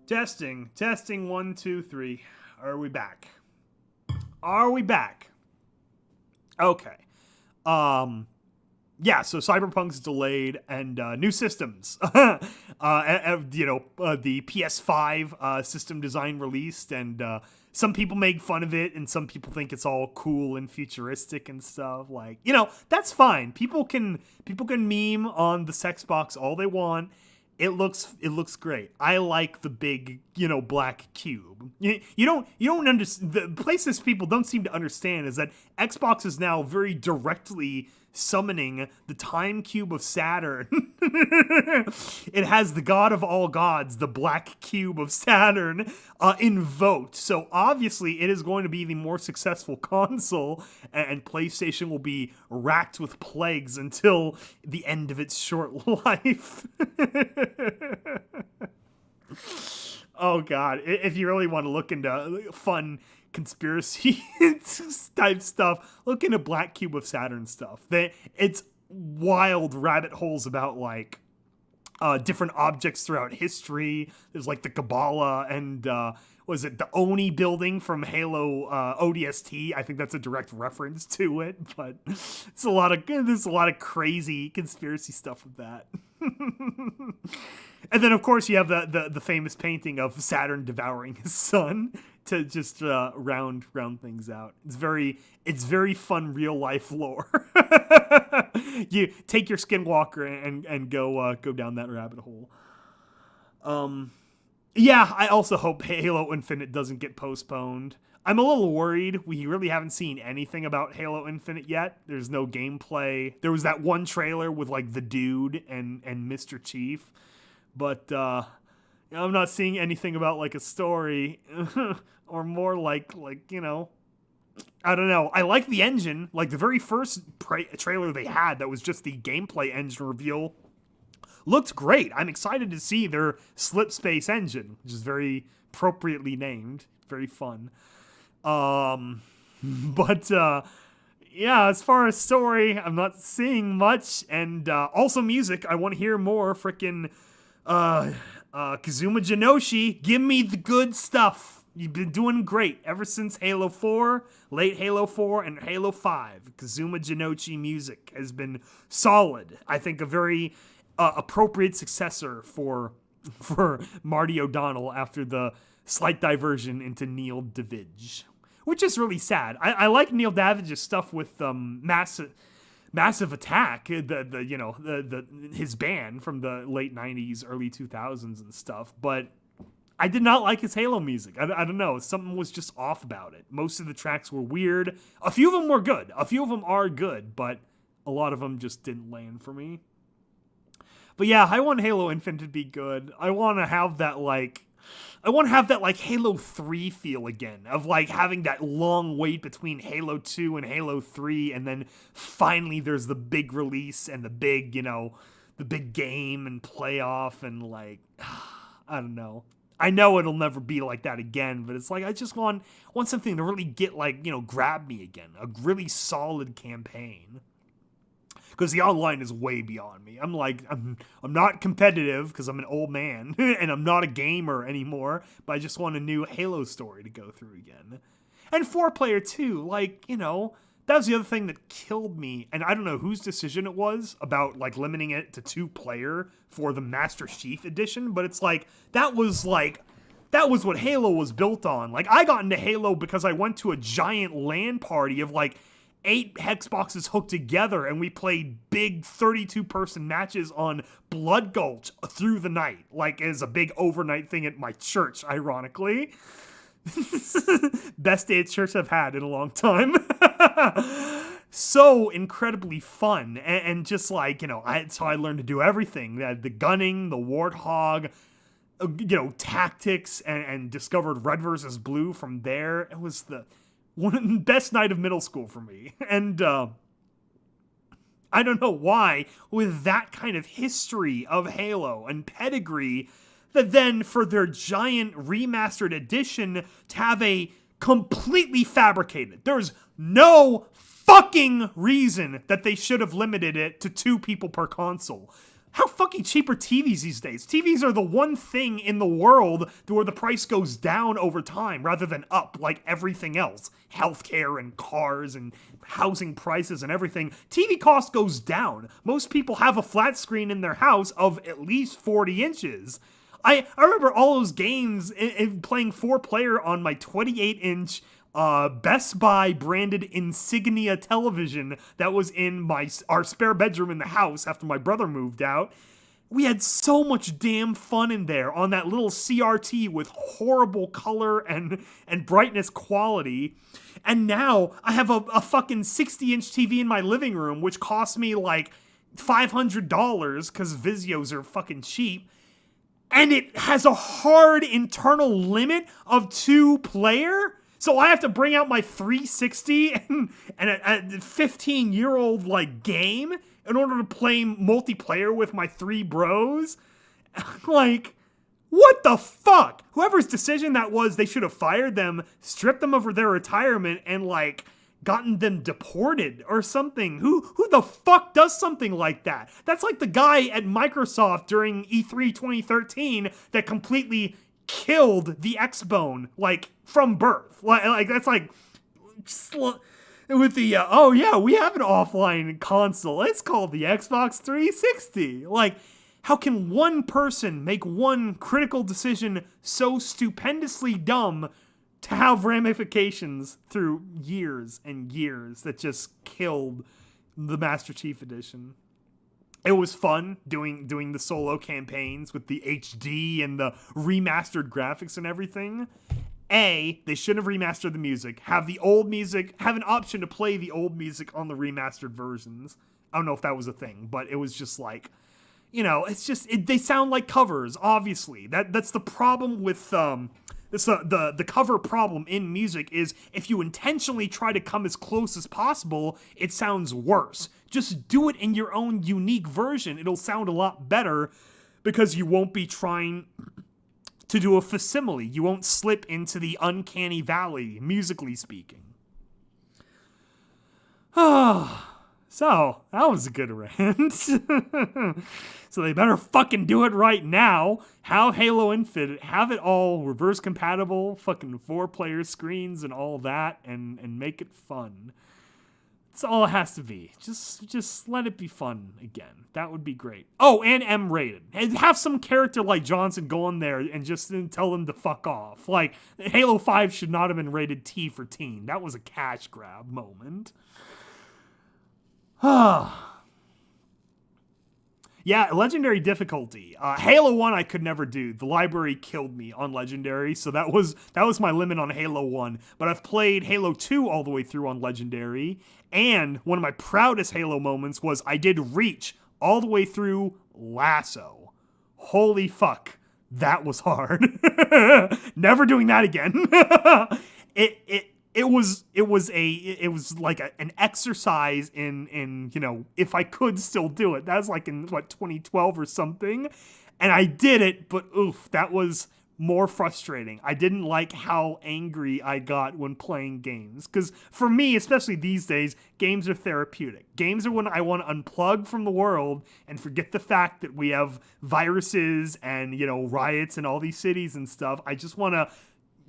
Testing 1, 2, 3. Are we back? Okay. Yeah, so Cyberpunk's delayed and new systems. The PS5 system design released, and some people make fun of it and some people think it's all cool and futuristic and stuff. Like, that's fine. People can meme on the Xbox all they want. It looks great. I like the big, black cube. You don't understand. The places people don't seem to understand is that Xbox is now very directly summoning the time cube of Saturn. It has the god of all gods, the black cube of Saturn, invoked. So obviously it is going to be the more successful console, and PlayStation will be racked with plagues until the end of its short life. Oh god, if you really want to look into fun conspiracy type stuff, look into Black Cube of Saturn stuff. It's wild rabbit holes about like different objects throughout history. There's like the Kabbalah and was it the Oni building from Halo ODST? I think that's a direct reference to it, but there's a lot of crazy conspiracy stuff with that. And then of course you have the famous painting of Saturn devouring his son to just round things out. It's very fun real life lore. You take your Skinwalker and go down that rabbit hole. Yeah, I also hope Halo Infinite doesn't get postponed. I'm a little worried. We really haven't seen anything about Halo Infinite yet. There's no gameplay. There was that one trailer with like the dude and Mr. Chief, but I'm not seeing anything about like a story or more like I don't know. I like the engine. Like the very first trailer they had that was just the gameplay engine reveal looked great. I'm excited to see their slip space engine, which is very appropriately named. Very fun. But yeah, as far as story, I'm not seeing much. And also music. I want to hear more freaking Kazuma Jinoshi. Give me the good stuff. You've been doing great ever since Halo 4, late Halo 4, and Halo 5. Kazuma Jinoshi music has been solid. I think a very appropriate successor for Marty O'Donnell after the slight diversion into Neil Davidge, which is really sad. I like Neil Davidge's stuff with Massive Attack, his band from the late 90s, early 2000s and stuff, but I did not like his Halo music. I don't know. Something was just off about it. Most of the tracks were weird. A few of them were good. A few of them are good, but a lot of them just didn't land for me. But yeah, I want Halo Infinite to be good. I want to have that Halo 3 feel again, of like having that long wait between Halo 2 and Halo 3, and then finally there's the big release and the big game and playoff, and like, I don't know. I know it'll never be like that again, but it's like I just want something to really get grab me again. A really solid campaign. Because the online is way beyond me. I'm not competitive because I'm an old man and I'm not a gamer anymore, but I just want a new Halo story to go through again. And 4-player too, that was the other thing that killed me, and I don't know whose decision it was about limiting it to 2-player for the Master Chief edition, but it's that was what Halo was built on. I got into Halo because I went to a giant LAN party of 8 Xboxes hooked together, and we played big 32-person matches on Blood Gulch through the night, as a big overnight thing at my church, ironically. Best day at church I've had in a long time. So incredibly fun, and just so I learned to do everything. The gunning, the Warthog, tactics, and discovered Red versus Blue from there. It was the best night of middle school for me. And I don't know why, with that kind of history of Halo and pedigree, that then for their giant remastered edition to have a completely fabricated. There's no fucking reason that they should have limited it to 2 people per console. How fucking cheap are TVs these days? TVs are the one thing in the world where the price goes down over time rather than up like everything else. Healthcare and cars and housing prices and everything. TV cost goes down. Most people have a flat screen in their house of at least 40 inches. I remember all those games playing 4-player on my 28-inch Best Buy branded Insignia television that was in our spare bedroom in the house after my brother moved out. We had so much damn fun in there on that little CRT with horrible color and brightness quality. And now I have a fucking 60-inch TV in my living room, which cost me $500 because Vizios are fucking cheap. And it has a hard internal limit of 2-player. So I have to bring out my 360 and a 15-year-old game in order to play multiplayer with my 3 bros. What the fuck? Whoever's decision that was, they should have fired them, stripped them of their retirement, and gotten them deported or something. Who the fuck does something like that? That's like the guy at Microsoft during E3 2013 that completely killed the X-Bone, from birth. That's with the, oh yeah, we have an offline console. It's called the Xbox 360. How can one person make one critical decision so stupendously dumb to have ramifications through years and years that just killed the Master Chief Edition? it was fun doing the solo campaigns with the HD and the remastered graphics and everything. They shouldn't have remastered the music. Have the old music, have an option to play the old music on the remastered versions. I don't know if that was a thing, but it was just like, it's just, they sound like covers, obviously. That's the problem with, the cover problem in music is if you intentionally try to come as close as possible, it sounds worse. Just do it in your own unique version. It'll sound a lot better because you won't be trying to do a facsimile. You won't slip into the uncanny valley, musically speaking. So, that was a good rant. So they better fucking do it right now. Have Halo Infinite, have it all reverse compatible, fucking 4-player screens and all that, and make it fun. That's all it has to be. Just let it be fun again. That would be great. Oh, and M-rated. And have some character like Johnson go in there and just tell them to fuck off. Like, Halo 5 should not have been rated T for teen. That was a cash grab moment. Yeah, Legendary difficulty. Halo 1 I could never do. The library killed me on Legendary, so that was my limit on Halo 1. But I've played Halo 2 all the way through on Legendary, and one of my proudest Halo moments was I did Reach all the way through Lasso. Holy fuck, that was hard. Never doing that again. It was like an exercise in if I could still do it. That was like in 2012 or something, and I did it, but oof, that was more frustrating. I didn't like how angry I got when playing games, because for me, especially these days, games are therapeutic. Games are when I want to unplug from the world and forget the fact that we have viruses and riots in all these cities and stuff. I just want to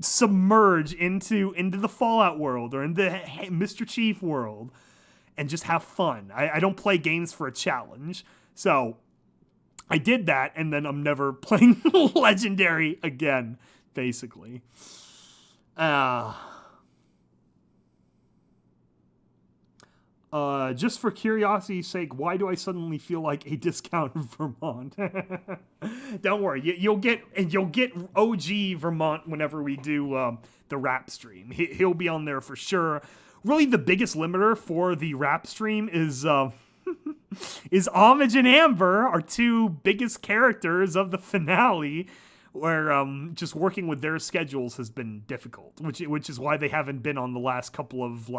submerge into the Fallout world or in the Mr. Chief world and just have fun. I don't play games for a challenge. So I did that, and then I'm never playing Legendary again, basically. Just for curiosity's sake, why do I suddenly feel like a discount in Vermont? Don't worry, you'll get OG Vermont whenever we do the rap stream. He'll be on there for sure. Really, the biggest limiter for the rap stream is Homage and Amber, our two biggest characters of the finale, where just working with their schedules has been difficult, which is why they haven't been on the last couple of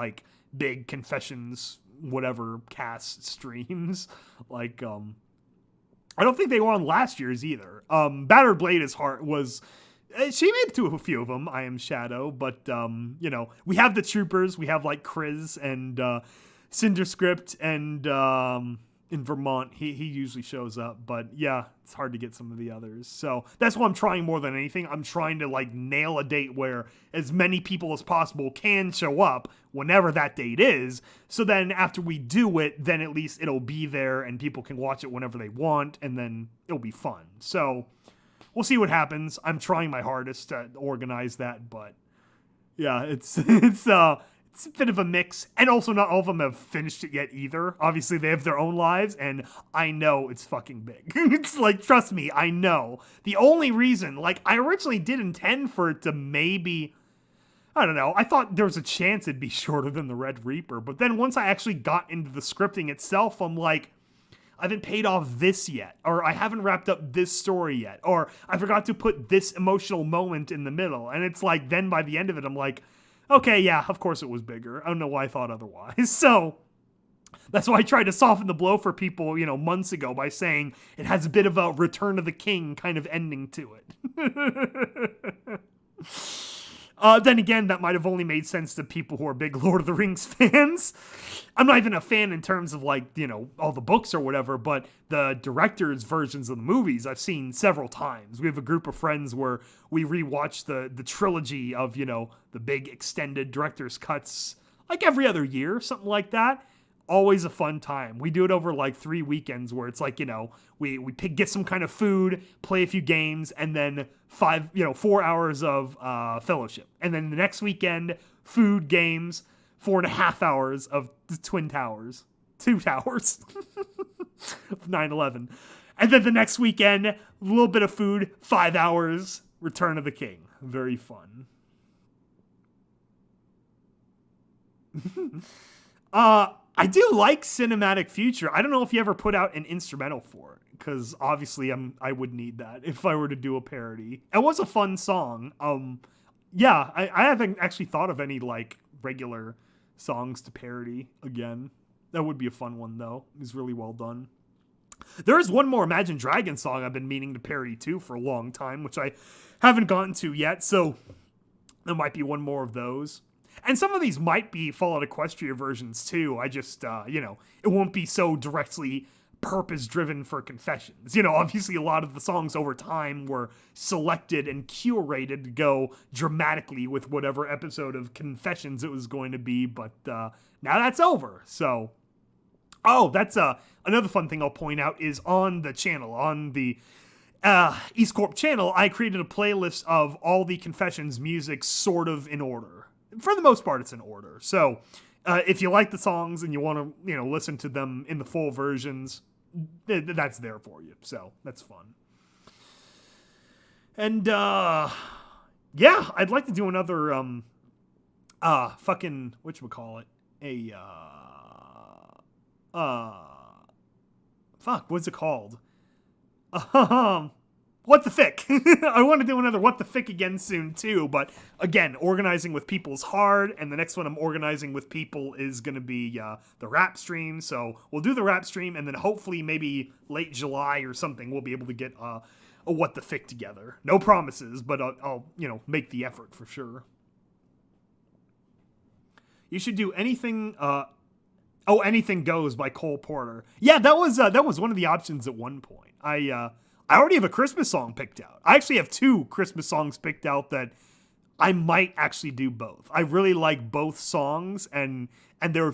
big confessions whatever cast streams. I don't think they were on last year's either. Battered Blade is hard was she made it to a few of them. I Am Shadow, but we have the troopers. We have Chris and Cinderscript, and in Vermont he usually shows up. But yeah, it's hard to get some of the others. So that's what I'm trying more than anything. I'm trying to nail a date where as many people as possible can show up whenever that date is. So then after we do it, then at least it'll be there and people can watch it whenever they want, and then it'll be fun. So we'll see what happens. I'm trying my hardest to organize that, but yeah, it's a bit of a mix. And also not all of them have finished it yet either. Obviously they have their own lives, and I know it's fucking big. It's trust me, I know. The only reason, I originally did intend for it to maybe, I don't know, I thought there was a chance it'd be shorter than the Red Reaper, but then once I actually got into the scripting itself, I'm like, I haven't paid off this yet, or I haven't wrapped up this story yet, or I forgot to put this emotional moment in the middle. And it's then by the end of it, I'm like, okay, yeah, of course it was bigger. I don't know why I thought otherwise. So that's why I tried to soften the blow for people, months ago by saying it has a bit of a Return of the King kind of ending to it. Then again, that might have only made sense to people who are big Lord of the Rings fans. I'm not even a fan in terms of all the books or whatever, but the director's versions of the movies I've seen several times. We have a group of friends where we rewatch the trilogy of, the big extended director's cuts every other year, something like that. Always a fun time. We do it over 3 weekends where it's we get some kind of food, play a few games, and then 4 hours of fellowship. And then the next weekend, food, games, 4.5 hours of the Twin Towers. 2 towers. 9/11. And then the next weekend, a little bit of food, 5 hours, Return of the King. Very fun. I do like Cinematic Future. I don't know if you ever put out an instrumental for it, because obviously I would need that if I were to do a parody. It was a fun song. Yeah, I haven't actually thought of any like regular songs to parody again. That would be a fun one though. It was really well done. There is one more Imagine Dragons song I've been meaning to parody too for a long time, which I haven't gotten to yet, so there might be one more of those. And some of these might be Fallout Equestria versions too. I just, it won't be so directly purpose-driven for Confessions. Obviously a lot of the songs over time were selected and curated to go dramatically with whatever episode of Confessions it was going to be, but now that's over, so... Oh, that's another fun thing I'll point out is on the channel, on the EAST Corp channel, I created a playlist of all the Confessions music sort of in order. For the most part, it's in order. So if you like the songs and you want to, listen to them in the full versions, that's there for you. So that's fun. And yeah, I'd like to do another fucking whatchamacallit, fuck, what's it called? What the Fick? I want to do another What the Fick again soon too, but again, organizing with people's hard, and the next one I'm organizing with people is going to be the rap stream, so we'll do the rap stream, and then hopefully maybe late July or something we'll be able to get a What the Fick together. No promises, but I'll make the effort for sure. You should do anything... Anything Goes by Cole Porter. Yeah, that was one of the options at one point. I already have a Christmas song picked out. I actually have 2 Christmas songs picked out that I might actually do both. I really like both songs, and they're...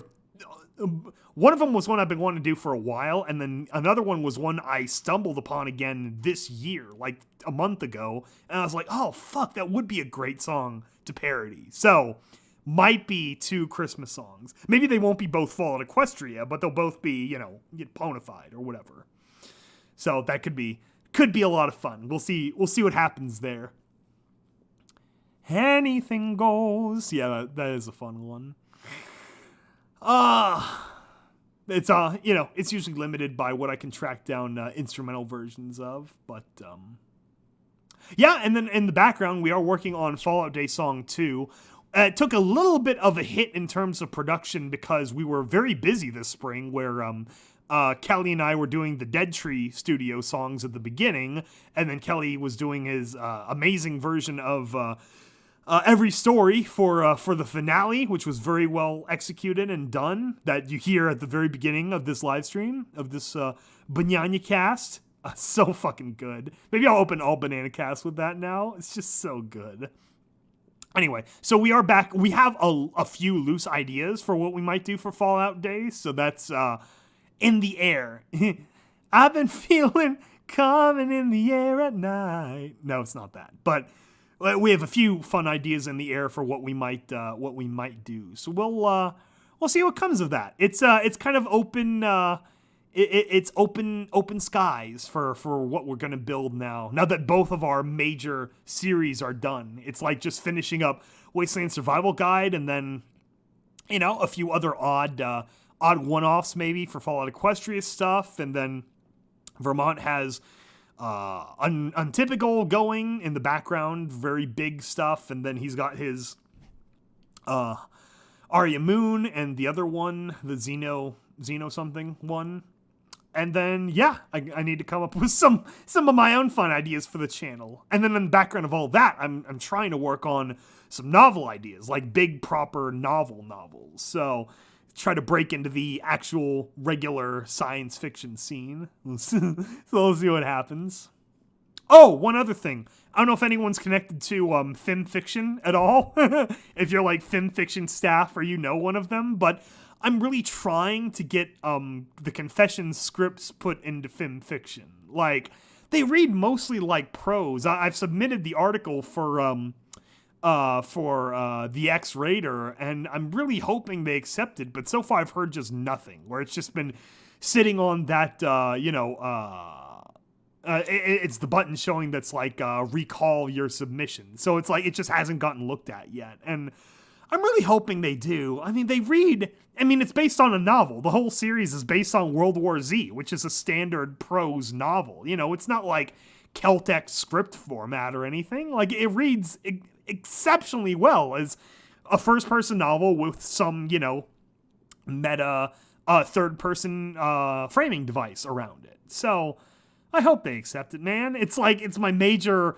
One of them was one I've been wanting to do for a while, and then another one was one I stumbled upon again this year, like a month ago, and I was like, oh, fuck, that would be a great song to parody. So... might be 2 Christmas songs. Maybe they won't be both Fallout Equestria, but they'll both be, Ponified or whatever. So that could be a lot of fun. We'll see what happens there. Anything Goes. Yeah, that is a fun one. It's it's usually limited by what I can track down instrumental versions of, but yeah, and then in the background we are working on Fallout Day Song 2. It took a little bit of a hit in terms of production because we were very busy this spring where Kelly and I were doing the Dead Tree studio songs at the beginning, and then Kelly was doing his amazing version of Every Story for the finale, which was very well executed and done, that you hear at the very beginning of this live stream, of this BananaCast. So fucking good. Maybe I'll open all BananaCast with that now. It's just so good. Anyway, so we are back. We have a few loose ideas for what we might do for Fallout Days, so that's in the air. I've been feeling coming in the air at night. No, it's not that, but we have a few fun ideas in the air for what we might do. So we'll see what comes of that. It's kind of open. It's open skies for what we're going to build now that both of our major series are done. It's like just finishing up Wasteland Survival Guide and then, a few other odd one-offs maybe for Fallout Equestria stuff. And then Vermont has Untypical going in the background, very big stuff. And then he's got his Arya Moon and the other one, the Xeno something one. And then, yeah, I need to come up with some of my own fun ideas for the channel. And then in the background of all that, I'm trying to work on some novel ideas, like big, proper novels. So try to break into the actual regular science fiction scene. So we'll see what happens. Oh, one other thing. I don't know if anyone's connected to Film Fiction at all. If you're like Film Fiction staff or one of them, but... I'm really trying to get the Confessions scripts put into Film Fiction. Like, they read mostly like prose. I've submitted the article for the X-Raider, and I'm really hoping they accept it, but so far I've heard just nothing, where it's just been sitting on that, it's the button showing that's like, recall your submission. So it's like, it just hasn't gotten looked at yet. And I'm really hoping they do. I mean, it's based on a novel. The whole series is based on World War Z, which is a standard prose novel. It's not like Celtic script format or anything. Like, it reads exceptionally well as a first-person novel with some, meta third-person framing device around it. So I hope they accept it, man. It's my major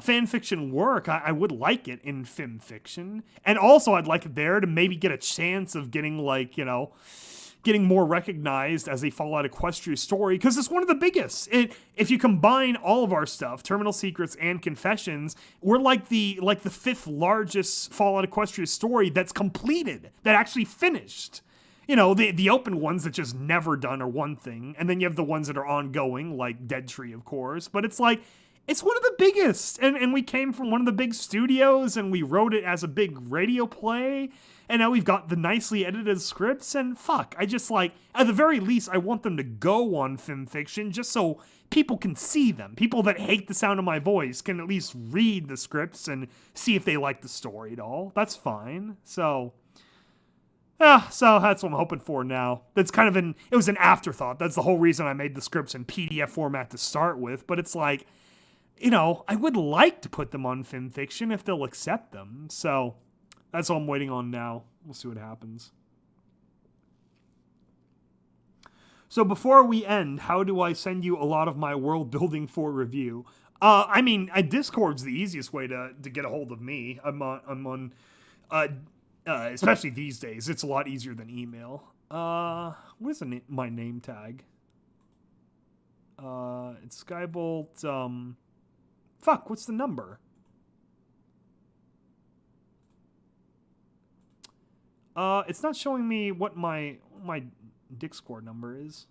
fan fiction work. I would like it in film fiction, and also I'd like it there to maybe get a chance of getting getting more recognized as a Fallout Equestria story, because it's one of the biggest. If you combine all of our stuff, Terminal Secrets and Confessions, we're like the fifth largest Fallout Equestria story that's completed, that actually finished. The open ones that just never done are one thing, and then you have the ones that are ongoing, like Dead Tree, of course, but it's one of the biggest, and we came from one of the big studios, and we wrote it as a big radio play, and now we've got the nicely edited scripts, and fuck, I just at the very least, I want them to go on Film Fiction, just so people can see them. People that hate the sound of my voice can at least read the scripts and see if they like the story at all. That's fine. So that's what I'm hoping for now. That's kind of it was an afterthought. That's the whole reason I made the scripts in PDF format to start with, but it's I would like to put them on Film Fiction if they'll accept them. So that's all I'm waiting on now. We'll see what happens. So before we end, how do I send you a lot of my world building for review? Discord's the easiest way to get a hold of me. I'm on especially these days. It's a lot easier than email. Where's my name tag? It's Skybolt. Fuck, what's the number? It's not showing me what my Discord number is.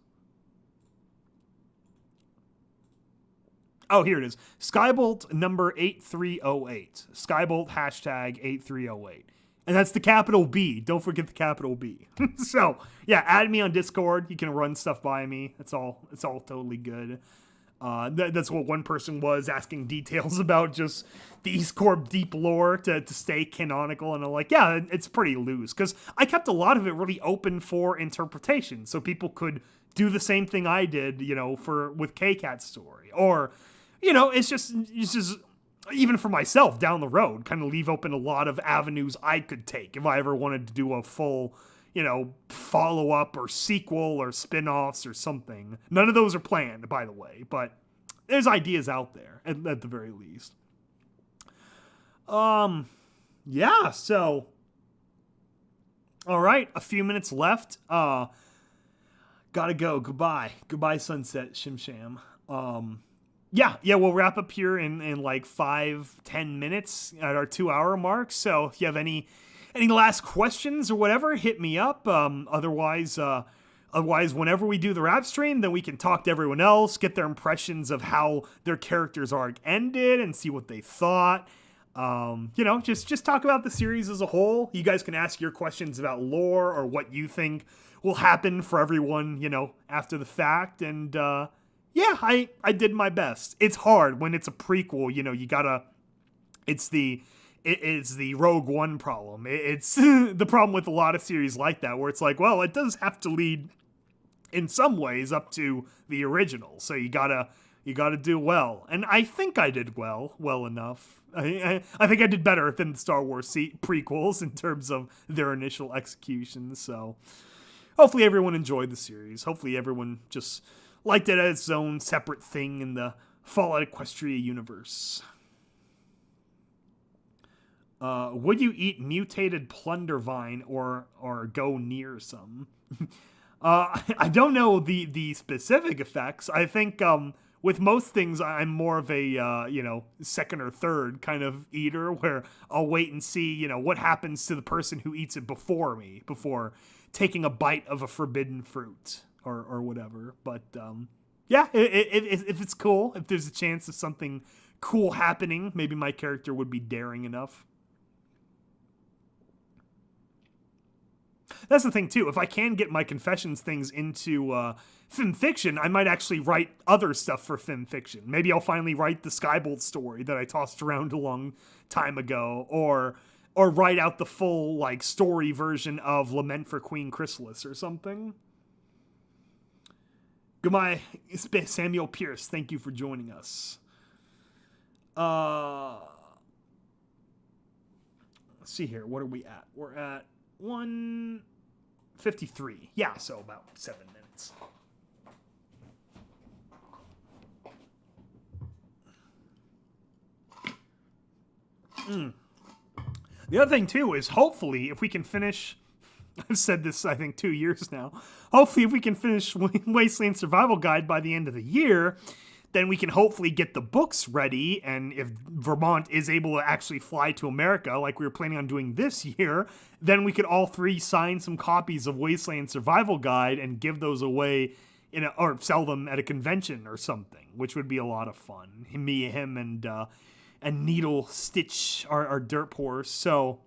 Oh, here it is. Skybolt number 8308. Skybolt hashtag 8308. And that's the capital B. Don't forget the capital B. So, yeah, add me on Discord. You can run stuff by me. It's all totally good. That's what one person was asking details about, just the EAST Corp deep lore to stay canonical. And I'm like, yeah, it's pretty loose. Because I kept a lot of it really open for interpretation. So people could do the same thing I did, with K-Cat's story. Or, it's just even for myself down the road, kind of leave open a lot of avenues I could take if I ever wanted to do a full, follow-up or sequel or spin-offs or something. None of those are planned, by the way, but there's ideas out there, at the very least. Yeah, so, all right, a few minutes left. Gotta go. Goodbye, Sunset Shimsham. Yeah, we'll wrap up here in 5-10 minutes at our 2-hour mark. So if you have any last questions or whatever, hit me up. Otherwise, whenever we do the rap stream, then we can talk to everyone else, get their impressions of how their character's arc ended, and see what they thought. Just talk about the series as a whole. You guys can ask your questions about lore or what you think will happen for everyone, after the fact. And yeah, I did my best. It's hard when it's a prequel. You gotta. It's the Rogue One problem. It's the problem with a lot of series like that, where it's like, well, it does have to lead in some ways up to the original. So you gotta do well. And I think I did well enough. I think I did better than the Star Wars prequels in terms of their initial execution. So hopefully everyone enjoyed the series. Hopefully everyone just liked it as its own separate thing in the Fallout Equestria universe. Would you eat mutated plundervine or go near some? I don't know the specific effects. I think with most things, I'm more of a second or third kind of eater, where I'll wait and see what happens to the person who eats it before me, before taking a bite of a forbidden fruit or whatever. But yeah, if it's cool, if there's a chance of something cool happening, maybe my character would be daring enough. that's the thing too. If I can get my confessions things into film fiction, I might actually write other stuff for film fiction. Maybe I'll finally write the Skybolt story that I tossed around a long time ago, or write out the full like story version of Lament for Queen Chrysalis or something. Goodbye, Samuel Pierce. Thank you for joining us. Let's see here. What are we at? We're at 1:53. Yeah, so about 7 minutes. The other thing, too, is hopefully if we can finish... I've said this, I think, 2 years now. Hopefully if we can finish Wasteland Survival Guide by the end of the year, then we can hopefully get the books ready, and if Vermont is able to actually fly to America, like we were planning on doing this year, then we could all three sign some copies of Wasteland Survival Guide and give those away, or sell them at a convention or something, which would be a lot of fun. Me, him, and Needle Stitch, our derp horse. So,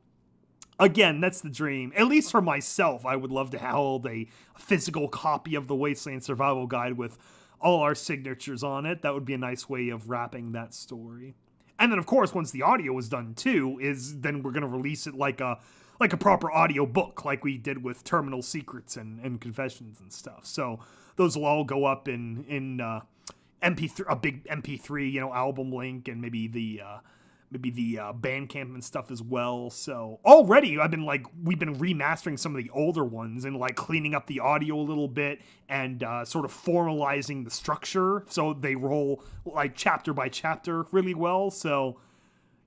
again, that's the dream. At least for myself, I would love to hold a physical copy of the Wasteland Survival Guide with all our signatures on it. That would be a nice way of wrapping that story. And then, of course, once the audio is done too, then we're going to release it like a proper audio book, like we did with Terminal Secrets and Confessions and stuff. So those will all go up in MP3, a big MP3, album link, and maybe the Bandcamp and stuff as well. So already we've been remastering some of the older ones and like cleaning up the audio a little bit and sort of formalizing the structure so they roll like chapter by chapter really well. So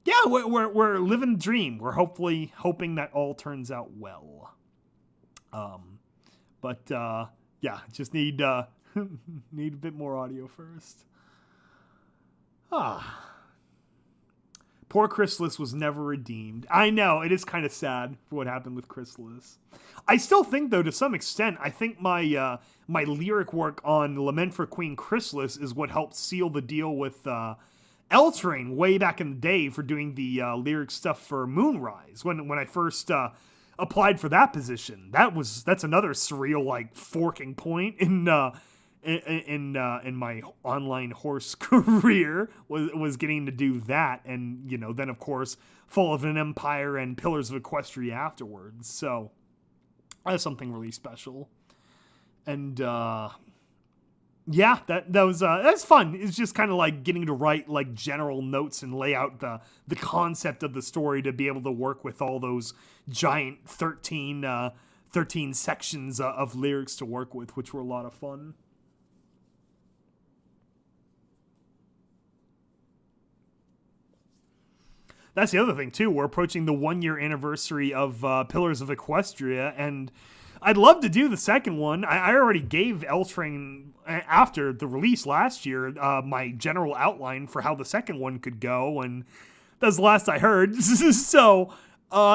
yeah, we're living the dream. We're hoping that all turns out well. Yeah, just need need a bit more audio first. Poor Chrysalis was never redeemed. I know, it is kind of sad for what happened with Chrysalis. I still think, though, to some extent, I think my lyric work on Lament for Queen Chrysalis is what helped seal the deal with L-Train way back in the day for doing the lyric stuff for Moonrise. When I first applied for that position, that's another surreal like forking point in my online horse career was getting to do that, and then of course Fall of an Empire and Pillars of Equestria afterwards. So that's something really special, and yeah, that's fun. It's just kind of like getting to write like general notes and lay out the concept of the story to be able to work with all those giant 13 sections of lyrics to work with, which were a lot of fun. That's the other thing, too. We're approaching the 1-year anniversary of Pillars of Equestria, and I'd love to do the second one. I already gave L-Train, after the release last year, my general outline for how the second one could go, and that's the last I heard. So,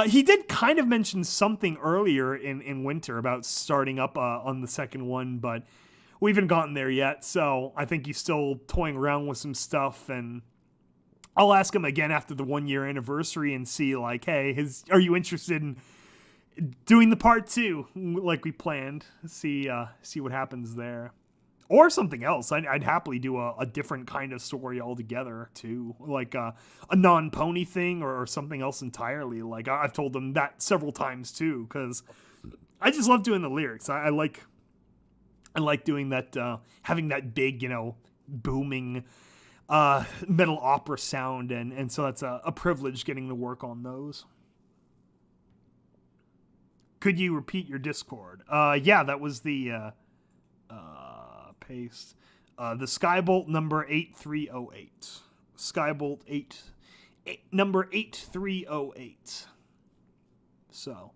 he did kind of mention something earlier in winter about starting up on the second one, but we haven't gotten there yet, so I think he's still toying around with some stuff, and I'll ask him again after the 1-year anniversary and see, like, hey, are you interested in doing the part 2 like we planned? See what happens there. Or something else. I'd happily do a different kind of story altogether, too. Like a non-pony thing or something else entirely. Like, I've told them that several times, too, because I just love doing the lyrics. I like doing that, having that big, booming metal opera sound, and so that's a privilege getting to work on those. Could you repeat your Discord? Yeah, that was the paste. The Skybolt number 8308. Skybolt number 8308. So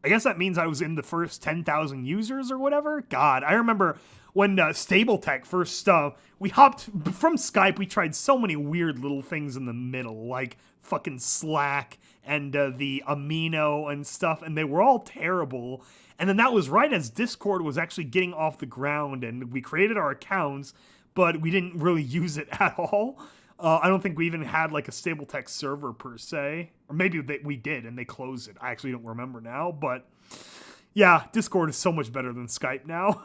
I guess that means I was in the first 10,000 users or whatever. God, I remember when StableTech first, we hopped from Skype, we tried so many weird little things in the middle, like fucking Slack and the Amino and stuff, and they were all terrible. And then that was right as Discord was actually getting off the ground, and we created our accounts, but we didn't really use it at all. I don't think we even had like a stable text server per se, or maybe we did and they closed it. I actually don't remember now, but yeah, Discord is so much better than Skype now.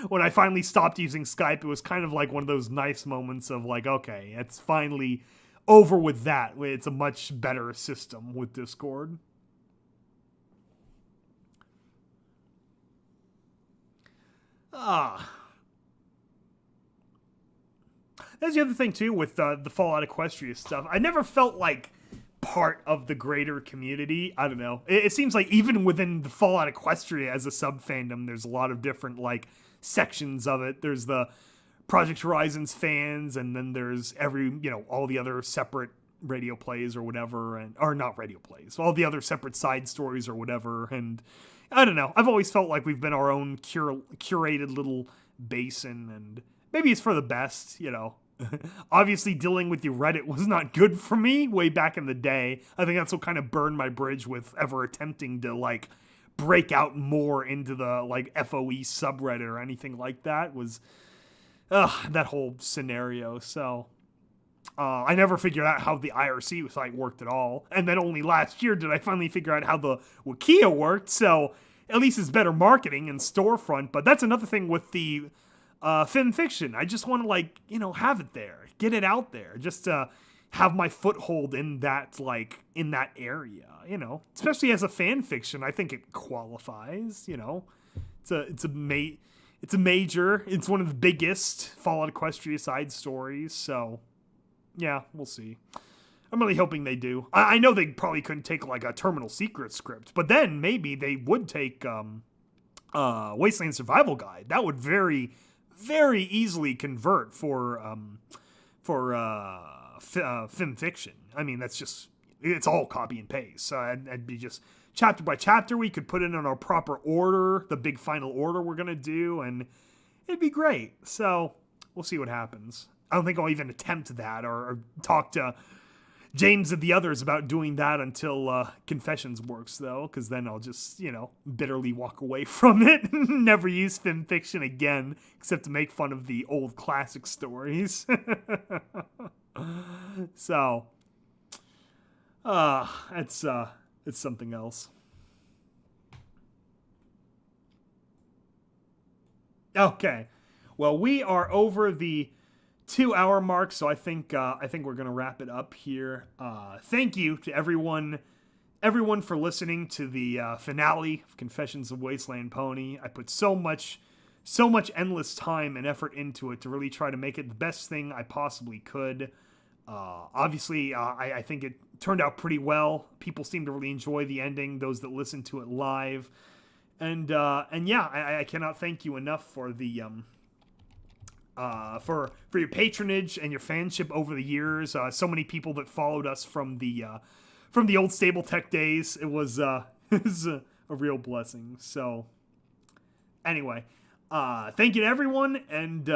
When I finally stopped using Skype, it was kind of like one of those nice moments of like, okay, it's finally over with that. It's a much better system with Discord. That's the other thing too with the Fallout Equestria stuff. I never felt like part of the greater community. I don't know. It seems like even within the Fallout Equestria as a sub fandom, there's a lot of different like sections of it. There's the Project Horizons fans, and then there's all the other separate radio plays or whatever, or not radio plays, all the other separate side stories or whatever. And I don't know. I've always felt like we've been our own curated little basin, and maybe it's for the best, Obviously, dealing with the Reddit was not good for me way back in the day. I think that's what kind of burned my bridge with ever attempting to, like, break out more into the, like, FOE subreddit or anything like that was, that whole scenario. So, I never figured out how the IRC site worked at all. And then only last year did I finally figure out how the Wikia worked. So, at least it's better marketing and storefront. But that's another thing with the fan fiction. I just want to have it there, get it out there, just to have my foothold in that area, especially as a fan fiction. I think it qualifies, it's a major, it's one of the biggest Fallout Equestria side stories. So yeah, we'll see. I'm really hoping they do. I know they probably couldn't take like a Terminal Secret script, but then maybe they would take Wasteland Survival Guide. That would very easily convert for film fiction. I mean, it's all copy and paste. So I'd be just chapter by chapter. We could put it in our proper order, the big final order we're going to do, and it'd be great. So we'll see what happens. I don't think I'll even attempt that or talk to James and the others about doing that until Confessions works, though, because then I'll just, bitterly walk away from it and never use film fiction again, except to make fun of the old classic stories. So, it's something else. Okay, well, we are over the 2-hour mark, so I think we're gonna wrap it up here. Thank you to everyone for listening to the finale of Confessions of Wasteland Pony. I put so much endless time and effort into it to really try to make it the best thing I possibly could. Obviously, I think it turned out pretty well. People seem to really enjoy the ending, those that listen to it live. And yeah, I cannot thank you enough for the for your patronage and your fanship over the years. So many people that followed us from the old Stable Tech days. It was a real blessing. So anyway, thank you to everyone, and